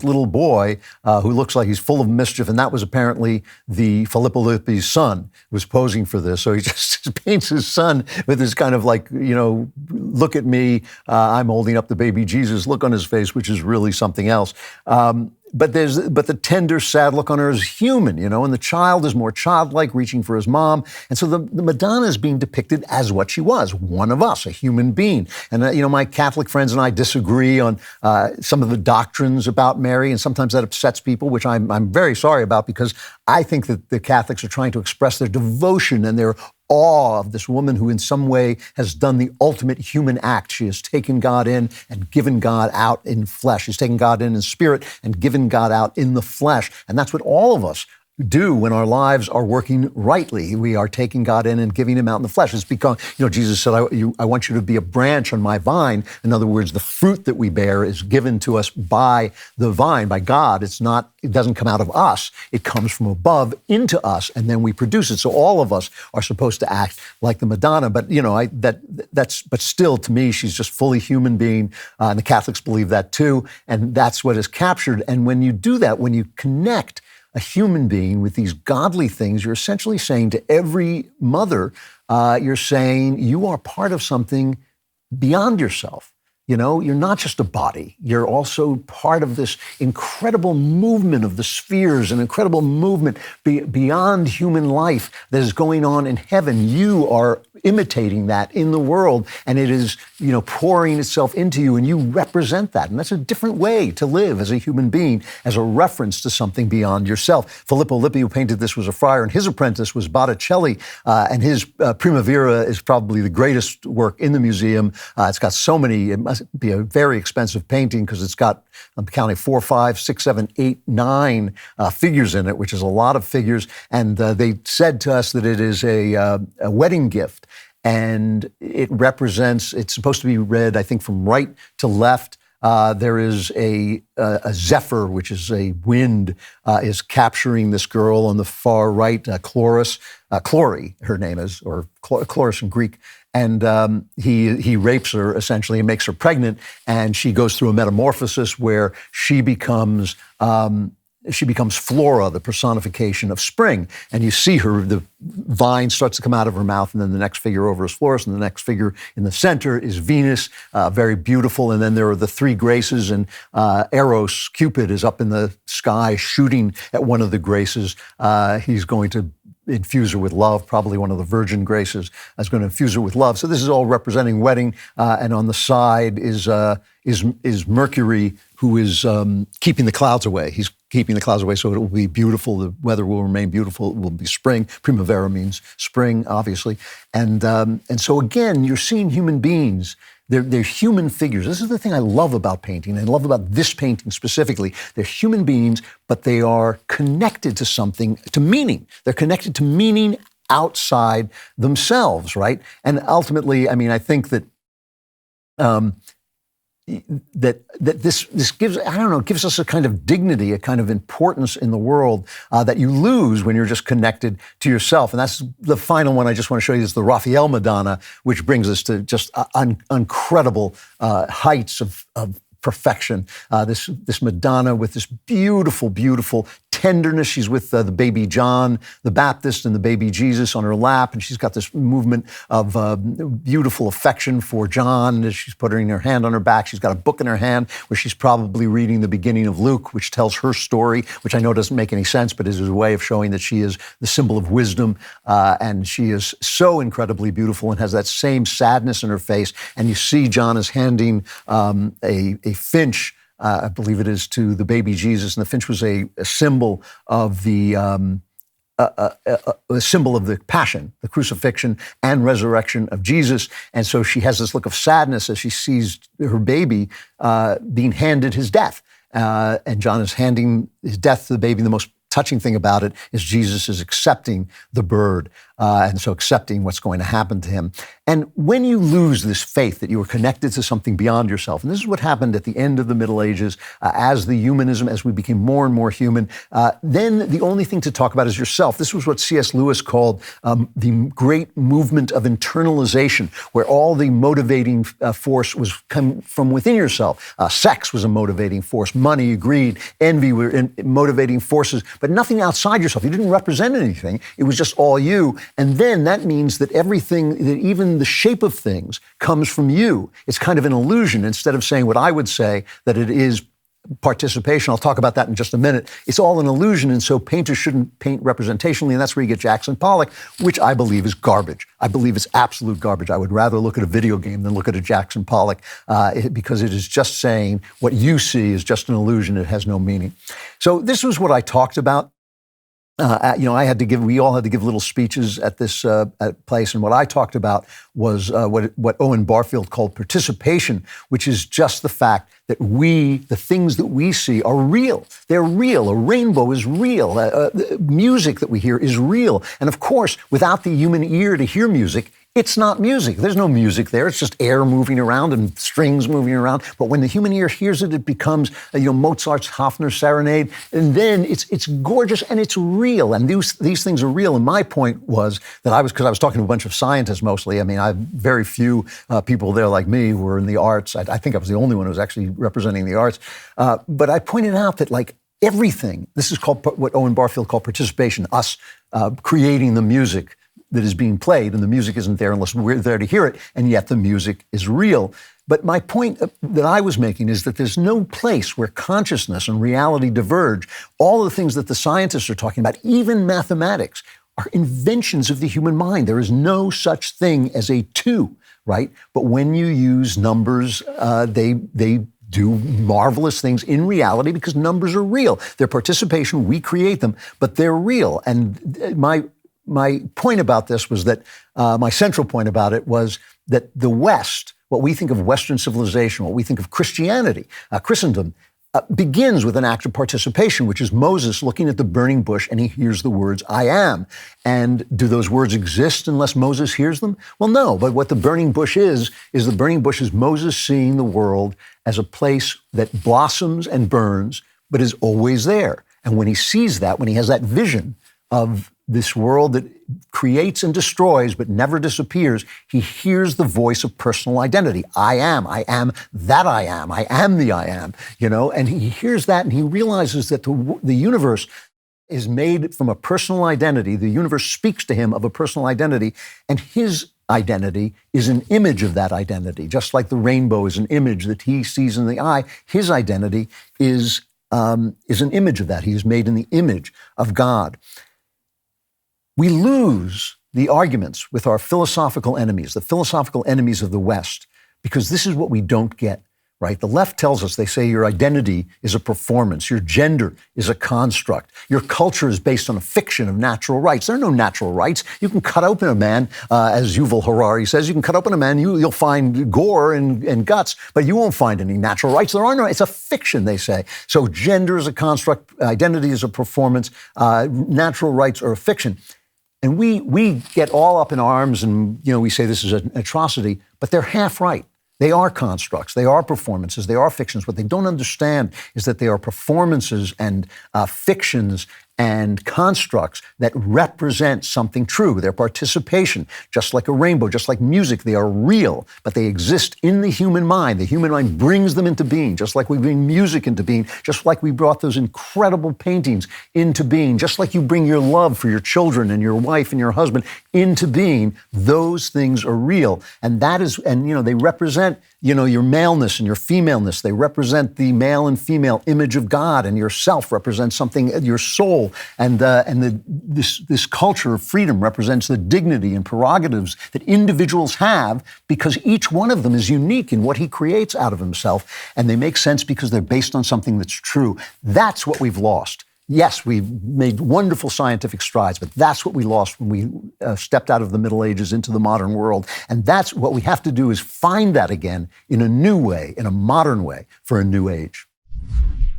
little boy who looks like he's full of mischief. And that was apparently the Filippo Lippi's son who was posing for this. So he just paints his son with this kind of look at me, I'm holding up the baby Jesus look on his face, which is really something else. the tender, sad look on her is human, and the child is more childlike, reaching for his mom. And so the Madonna is being depicted as what she was, one of us, a human being. And, my Catholic friends and I disagree on some of the doctrines about Mary, and sometimes that upsets people, which I'm very sorry about, because I think that the Catholics are trying to express their devotion and their awe of this woman who in some way has done the ultimate human act. She has taken God in and given God out in flesh. She's taken God in spirit and given God out in the flesh. And that's what all of us do when our lives are working rightly. We are taking God in and giving him out in the flesh. It's because, Jesus said, I want you to be a branch on my vine. In other words, the fruit that we bear is given to us by the vine, by God. It doesn't come out of us. It comes from above into us, and then we produce it. So all of us are supposed to act like the Madonna. But, but still, to me, she's just fully human being. And the Catholics believe that too. And that's what is captured. And when you do that, when you connect a human being with these godly things, you're essentially saying to every mother, you're saying you are part of something beyond yourself. You're not just a body. You're also part of this incredible movement of the spheres, an incredible movement beyond human life that is going on in heaven. You are imitating that in the world, and it is, pouring itself into you, and you represent that. And that's a different way to live as a human being, as a reference to something beyond yourself. Filippo Lippi, who painted this, was a friar, and his apprentice was Botticelli, and his Primavera is probably the greatest work in the museum. It's got so many, it must be a very expensive painting because it's got, I'm counting 4, 5, 6, 7, 8, 9 figures in it, which is a lot of figures. And they said to us that it is a wedding gift. And it represents, it's supposed to be read, I think, from right to left. There is a zephyr, which is a wind, is capturing this girl on the far right, Chloe, her name is, or Chloris in Greek. And he rapes her, essentially, and makes her pregnant. And she goes through a metamorphosis where she becomes Flora, the personification of spring. And you see her, the vine starts to come out of her mouth, and then the next figure over is Florus, and the next figure in the center is Venus, very beautiful. And then there are the 3 graces, and Eros, Cupid, is up in the sky shooting at one of the graces. He's going to infuse her with love, probably one of the virgin graces is going to infuse her with love. So this is all representing wedding, and on the side is Mercury, who is keeping the clouds away. He's keeping the clouds away so it will be beautiful. The weather will remain beautiful. It will be spring. Primavera means spring, obviously. And so again, you're seeing human beings. They're human figures. This is the thing I love about painting, and I love about this painting specifically. They're human beings, but they are connected to something, to meaning. They're connected to meaning outside themselves, right? And ultimately, I think that this gives, gives us a kind of dignity, a kind of importance in the world that you lose when you're just connected to yourself. And that's the final one I just want to show you, is the Raphael Madonna, which brings us to just incredible heights of perfection. This Madonna with this beautiful, beautiful tenderness. She's with the baby John the Baptist and the baby Jesus on her lap, and she's got this movement of beautiful affection for John as she's putting her hand on her back. She's got a book in her hand where she's probably reading the beginning of Luke, which tells her story, which I know doesn't make any sense, but is a way of showing that she is the symbol of wisdom, and she is so incredibly beautiful and has that same sadness in her face. And you see John is handing a finch, I believe it is, to the baby Jesus, and the finch was a symbol of the symbol of the passion, the crucifixion and resurrection of Jesus. And so she has this look of sadness as she sees her baby being handed his death, and John is handing his death to the baby. The most touching thing about it is Jesus is accepting the bird, and so accepting what's going to happen to him. And when you lose this faith that you are connected to something beyond yourself, and this is what happened at the end of the Middle Ages, as we became more and more human, then the only thing to talk about is yourself. This was what C.S. Lewis called the great movement of internalization, where all the motivating force was come from within yourself. Sex was a motivating force, money, greed, envy were motivating forces, but nothing outside yourself. You didn't represent anything. It was just all you. And then that means that everything, that even the shape of things, comes from you. It's kind of an illusion. Instead of saying what I would say, that it is participation. I'll talk about that in just a minute. It's all an illusion, and so painters shouldn't paint representationally, and that's where you get Jackson Pollock, which I believe is garbage. I believe it's absolute garbage. I would rather look at a video game than look at a Jackson Pollock because it is just saying what you see is just an illusion. It has no meaning. So this was what I talked about. We all had to give little speeches at this place, and what I talked about was what Owen Barfield called participation, which is just the fact that the things that we see are real. They're real. A rainbow is real. Music that we hear is real. And of course, without the human ear to hear music, it's not music. There's no music there. It's just air moving around and strings moving around. But when the human ear hears it, it becomes Mozart's Hafner Serenade, and then it's gorgeous and it's real. And these things are real. And my point was that because I was talking to a bunch of scientists mostly. I mean, I have very few people there like me who are in the arts. I think I was the only one who was actually representing the arts. But I pointed out that everything. This is called what Owen Barfield called participation. Us creating the music that is being played, and the music isn't there unless we're there to hear it, and yet the music is real. But my point that I was making is that there's no place where consciousness and reality diverge. All of the things that the scientists are talking about, even mathematics, are inventions of the human mind. There is no such thing as a 2, right? But when you use numbers, they do marvelous things in reality because numbers are real. They're participation, we create them, but they're real. And my point about this was that, my central point about it was that the West, what we think of Western civilization, what we think of Christianity, Christendom, begins with an act of participation, which is Moses looking at the burning bush and he hears the words, I am. And do those words exist unless Moses hears them? Well, no, but what the burning bush is Moses seeing the world as a place that blossoms and burns, but is always there. And when he sees that, when he has that vision of this world that creates and destroys but never disappears, he hears the voice of personal identity. I am that I am the I am, and he hears that and he realizes that the universe is made from a personal identity. The universe speaks to him of a personal identity, and his identity is an image of that identity. Just like the rainbow is an image that he sees in the eye, his identity is an image of that. He is made in the image of God. We lose the arguments with our philosophical enemies, the philosophical enemies of the West, because this is what we don't get, right? The left tells us, they say your identity is a performance, your gender is a construct, your culture is based on a fiction of natural rights. There are no natural rights. You can cut open a man, as Yuval Harari says, you can cut open a man, you'll find gore and guts, but you won't find any natural rights. There are no, it's a fiction, they say. So gender is a construct, identity is a performance, natural rights are a fiction. And we get all up in arms and, we say this is an atrocity, but they're half right. They are constructs, they are performances, they are fictions. What they don't understand is that they are performances and fictions and constructs that represent something true. Their participation, just like a rainbow, just like music, they are real, but they exist in the human mind. The human mind brings them into being, just like we bring music into being, just like we brought those incredible paintings into being, just like you bring your love for your children and your wife and your husband into being. Those things are real. And that is, they represent, your maleness and your femaleness. They represent the male and female image of God, and yourself represents something, your soul. And this culture of freedom represents the dignity and prerogatives that individuals have because each one of them is unique in what he creates out of himself. And they make sense because they're based on something that's true. That's what we've lost. Yes, we've made wonderful scientific strides, but that's what we lost when we stepped out of the Middle Ages into the modern world. And that's what we have to do, is find that again in a new way, in a modern way, for a new age.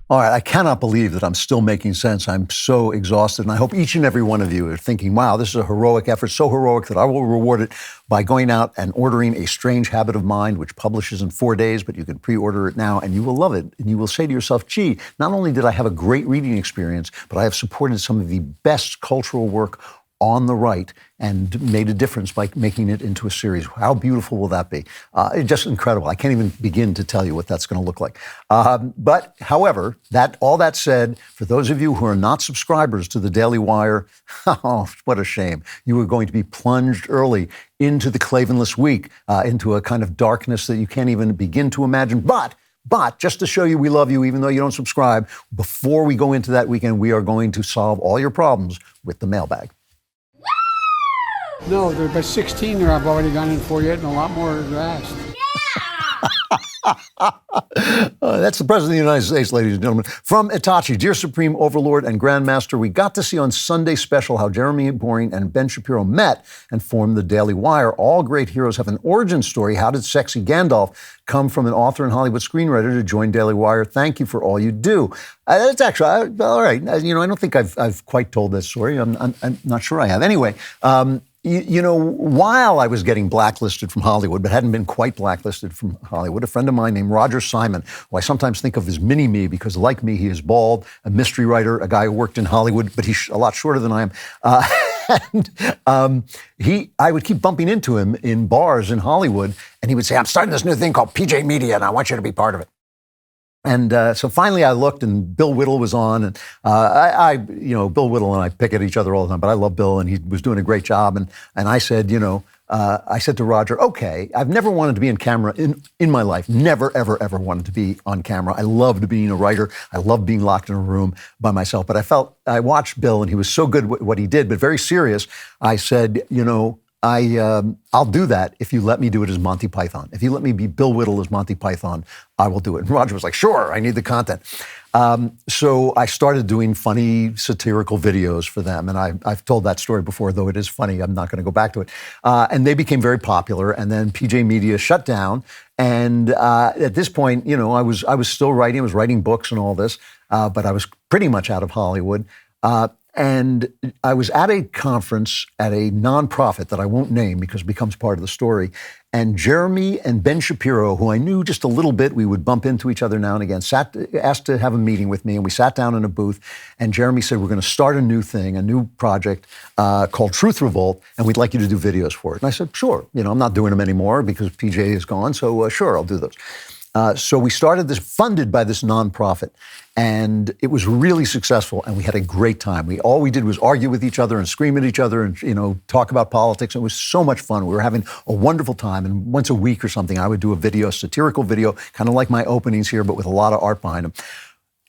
All right, I cannot believe that I'm still making sense. I'm so exhausted, and I hope each and every one of you are thinking, wow, this is a heroic effort, so heroic that I will reward it by going out and ordering A Strange Habit of Mind, which publishes in 4 days, but you can pre-order it now, and you will love it. And you will say to yourself, gee, not only did I have a great reading experience, but I have supported some of the best cultural work on the right and made a difference by making it into a series. How beautiful will that be? It's just incredible. I can't even begin to tell you what that's going to look like. But however, all that said, for those of you who are not subscribers to the Daily Wire, oh, what a shame. You are going to be plunged early into the Klavanless week, into a kind of darkness that you can't even begin to imagine. But But just to show you we love you, even though you don't subscribe, before we go into that weekend, we are going to solve all your problems with the mailbag. No, there are about 16 there I've already gone in for yet, and a lot more are asked. That's the President of the United States, ladies and gentlemen. From Itachi, dear Supreme Overlord and Grandmaster, we got to see on Sunday Special how Jeremy Boring and Ben Shapiro met and formed the Daily Wire. All great heroes have an origin story. How did sexy Gandalf come from an author and Hollywood screenwriter to join Daily Wire? Thank you for all you do. That's actually, all right. I don't think I've quite told that story. I'm not sure I have. Anyway, while I was getting blacklisted from Hollywood, but hadn't been quite blacklisted from Hollywood, a friend of mine named Roger Simon, who I sometimes think of as mini-me because, like me, he is bald, a mystery writer, a guy who worked in Hollywood, but he's a lot shorter than I am. I would keep bumping into him in bars in Hollywood, and he would say, I'm starting this new thing called PJ Media, and I want you to be part of it. And so finally I looked, and Bill Whittle was on, and Bill Whittle and I pick at each other all the time, but I love Bill, and he was doing a great job. And I said, I said to Roger, okay, I've never wanted to be in camera in my life. Never, ever, ever wanted to be on camera. I loved being a writer. I loved being locked in a room by myself. But I watched Bill, and he was so good at what he did, but very serious. I said, I'll do that if you let me do it as Monty Python. If you let me be Bill Whittle as Monty Python, I will do it. And Roger was like, sure, I need the content. So I started doing funny satirical videos for them. And I've told that story before, though it is funny. I'm not going to go back to it. And they became very popular. And then PJ Media shut down. And at this point, I was still writing. I was writing books and all this. But I was pretty much out of Hollywood. And I was at a conference at a nonprofit that I won't name because it becomes part of the story. And Jeremy and Ben Shapiro, who I knew just a little bit, we would bump into each other now and again, asked to have a meeting with me. And we sat down in a booth. And Jeremy said, we're going to start a new thing, a new project called Truth Revolt. And we'd like you to do videos for it. And I said, sure. I'm not doing them anymore because PJ is gone. So sure, I'll do those. So we started this, funded by this nonprofit, and it was really successful, and we had a great time. All we did was argue with each other and scream at each other and, talk about politics. It was so much fun. We were having a wonderful time, and once a week or something, I would do a satirical video, kind of like my openings here, but with a lot of art behind them.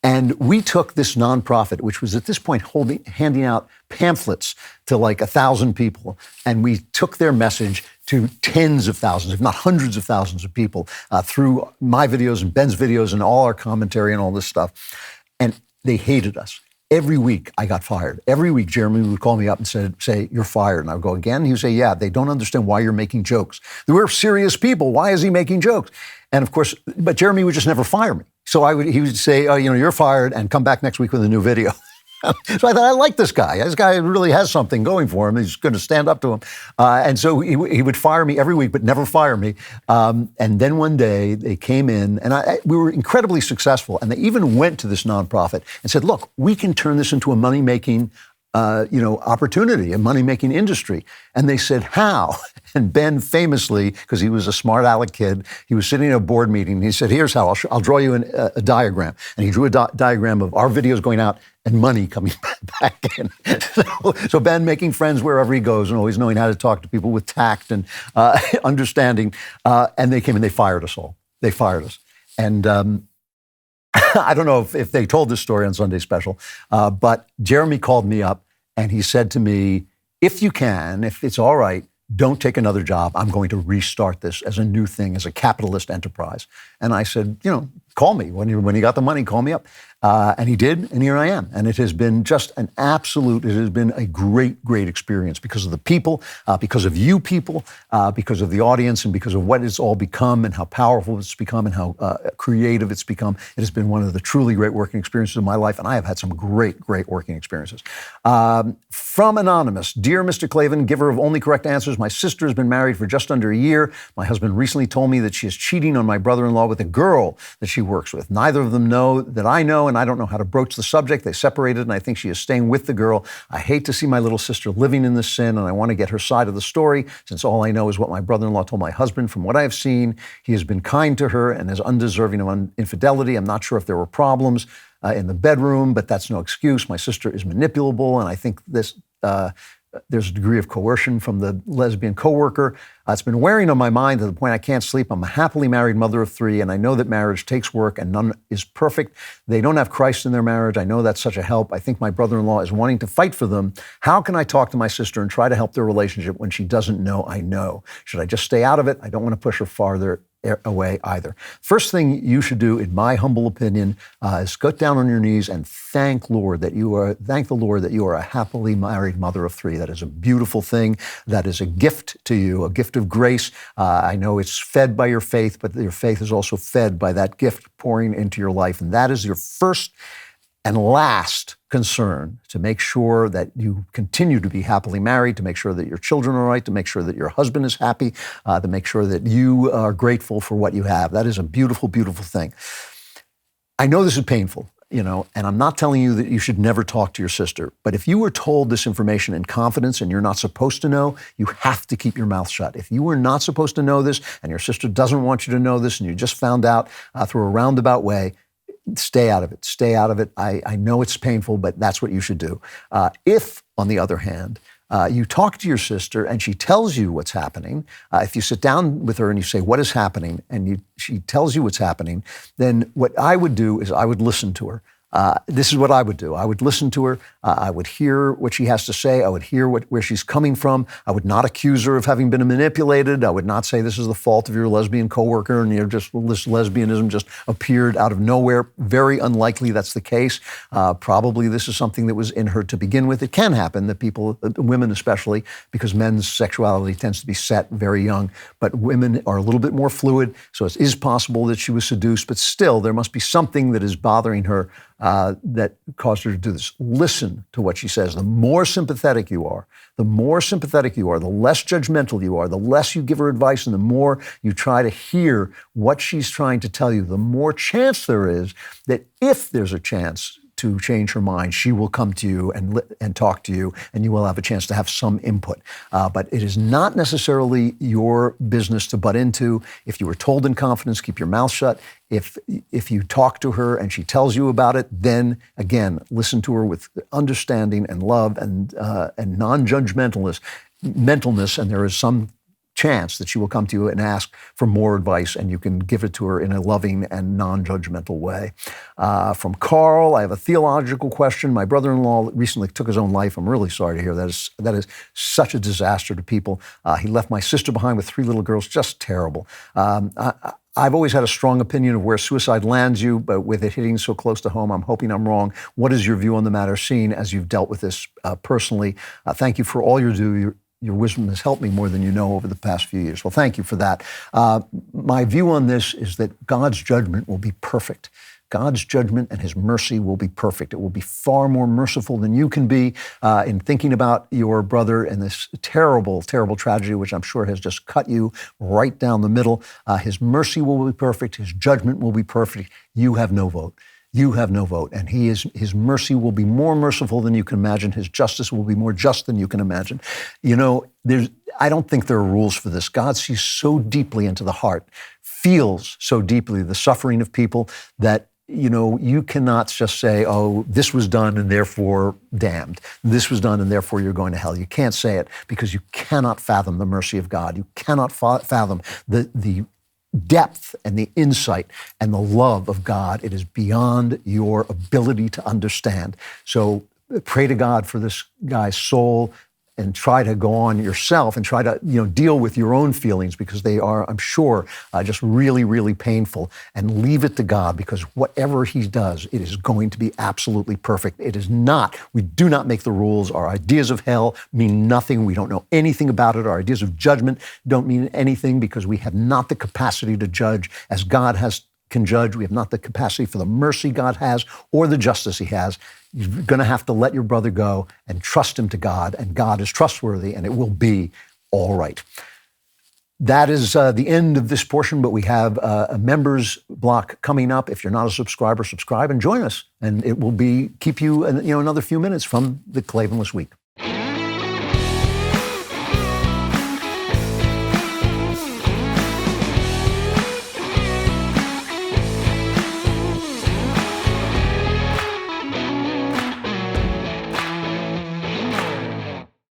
And we took this nonprofit, which was at this point handing out pamphlets to like 1,000 people, and we took their message to tens of thousands, if not hundreds of thousands of people through my videos and Ben's videos and all our commentary and all this stuff. And they hated us. Every week I got fired. Every week Jeremy would call me up and say, you're fired. And I would go again. He would say, yeah, they don't understand why you're making jokes. We're serious people. Why is he making jokes? And of course, but Jeremy would just never fire me. So he would say, oh, you're fired and come back next week with a new video. So I thought, I like this guy. This guy really has something going for him. He's going to stand up to him. And so he would fire me every week, but never fire me. And then one day they came in, and we were incredibly successful. And they even went to this nonprofit and said, look, we can turn this into a money-making opportunity, a money-making industry. And they said, how? And Ben famously, because he was a smart aleck kid, he was sitting in a board meeting. And he said, here's how, I'll draw you a diagram. And he drew a diagram of our videos going out and money coming back in. So Ben making friends wherever he goes and always knowing how to talk to people with tact and understanding. And they came and they fired us all. They fired us. And I don't know if they told this story on Sunday Special, but Jeremy called me up and he said to me, if you can, if it's all right, don't take another job. I'm going to restart this as a new thing, as a capitalist enterprise. And I said, call me. When you got the money, call me up. And he did, and here I am. And it has been just it has been a great, great experience because of the people, because of you people, because of the audience, and because of what it's all become and how powerful it's become and how creative it's become. It has been one of the truly great working experiences of my life, and I have had some great, great working experiences. From Anonymous, dear Mr. Klavan, giver of only correct answers, my sister has been married for just under a year. My husband recently told me that she is cheating on my brother-in-law with a girl that she works with. Neither of them know that I know, and I don't know how to broach the subject. They separated, and I think she is staying with the girl. I hate to see my little sister living in this sin, and I want to get her side of the story, since all I know is what my brother-in-law told my husband. From what I have seen, he has been kind to her and is undeserving of infidelity. I'm not sure if there were problems in the bedroom, but that's no excuse. My sister is manipulable, and I think this There's a degree of coercion from the lesbian coworker. It's been wearing on my mind to the point I can't sleep. I'm a happily married mother of 3, and I know that marriage takes work and none is perfect. They don't have Christ in their marriage. I know that's such a help. I think my brother-in-law is wanting to fight for them. How can I talk to my sister and try to help their relationship when she doesn't know I know? Should I just stay out of it? I don't want to push her farther away either. First thing you should do, in my humble opinion, is go down on your knees and thank the Lord that you are a happily married mother of 3. That is a beautiful thing. That is a gift to you, a gift of grace. I know it's fed by your faith, but your faith is also fed by that gift pouring into your life. And that is your first and last concern, to make sure that you continue to be happily married, to make sure that your children are right, to make sure that your husband is happy, to make sure that you are grateful for what you have. That is a beautiful, beautiful thing. I know this is painful, and I'm not telling you that you should never talk to your sister, but if you were told this information in confidence and you're not supposed to know, you have to keep your mouth shut. If you were not supposed to know this and your sister doesn't want you to know this and you just found out through a roundabout way, stay out of it. Stay out of it. I know it's painful, but that's what you should do. If, on the other hand, you talk to your sister and she tells you what's happening, if you sit down with her and you say, what is happening? And she tells you what's happening, then what I would do is I would listen to her. This is what I would do. I would listen to her. I would hear what she has to say. I would hear where she's coming from. I would not accuse her of having been manipulated. I would not say this is the fault of your lesbian coworker and this lesbianism just appeared out of nowhere. Very unlikely that's the case. Probably this is something that was in her to begin with. It can happen that women especially, because men's sexuality tends to be set very young, but women are a little bit more fluid. So it is possible that she was seduced, but still there must be something that is bothering her that caused her to do this. Listen to what she says. The more sympathetic you are, the less judgmental you are, the less you give her advice, and the more you try to hear what she's trying to tell you, the more chance there is that if there's a chance to change her mind, she will come to you and talk to you, and you will have a chance to have some input. But it is not necessarily your business to butt into. If you were told in confidence, keep your mouth shut. If you talk to her and she tells you about it, then again, listen to her with understanding and love and non-judgmentalness, and there is some chance that she will come to you and ask for more advice, and you can give it to her in a loving and non-judgmental way. From Carl, I have a theological question. My brother-in-law recently took his own life. I'm really sorry to hear that. That is such a disaster to people. He left my sister behind with 3 little girls. Just terrible. I've always had a strong opinion of where suicide lands you, but with it hitting so close to home, I'm hoping I'm wrong. What is your view on the matter, seeing as you've dealt with this personally? Thank you for all you do. Your wisdom has helped me more than you know over the past few years. Well, thank you for that. My view on this is that God's judgment will be perfect. God's judgment and his mercy will be perfect. It will be far more merciful than you can be in thinking about your brother and this terrible, terrible tragedy, which I'm sure has just cut you right down the middle. His mercy will be perfect. His judgment will be perfect. You have no vote. You have no vote. And his mercy will be more merciful than you can imagine. His justice will be more just than you can imagine. I don't think there are rules for this. God sees so deeply into the heart, feels so deeply the suffering of people that you cannot just say, oh, this was done and therefore damned. This was done and therefore you're going to hell. You can't say it because you cannot fathom the mercy of God. You cannot fathom the depth and the insight and the love of God. It is beyond your ability to understand. So pray to God for this guy's soul and try to go on yourself and try to deal with your own feelings, because they are, I'm sure, just really, really painful, and leave it to God, because whatever he does, it is going to be absolutely perfect. It is not. We do not make the rules. Our ideas of hell mean nothing. We don't know anything about it. Our ideas of judgment don't mean anything, because we have not the capacity to judge as God can judge. We have not the capacity for the mercy God has or the justice he has. You're going to have to let your brother go and trust him to God, and God is trustworthy, and it will be all right. That is the end of this portion, but we have a members block coming up. If you're not a subscriber, subscribe and join us, and it will keep you another few minutes from the Klavanless Week.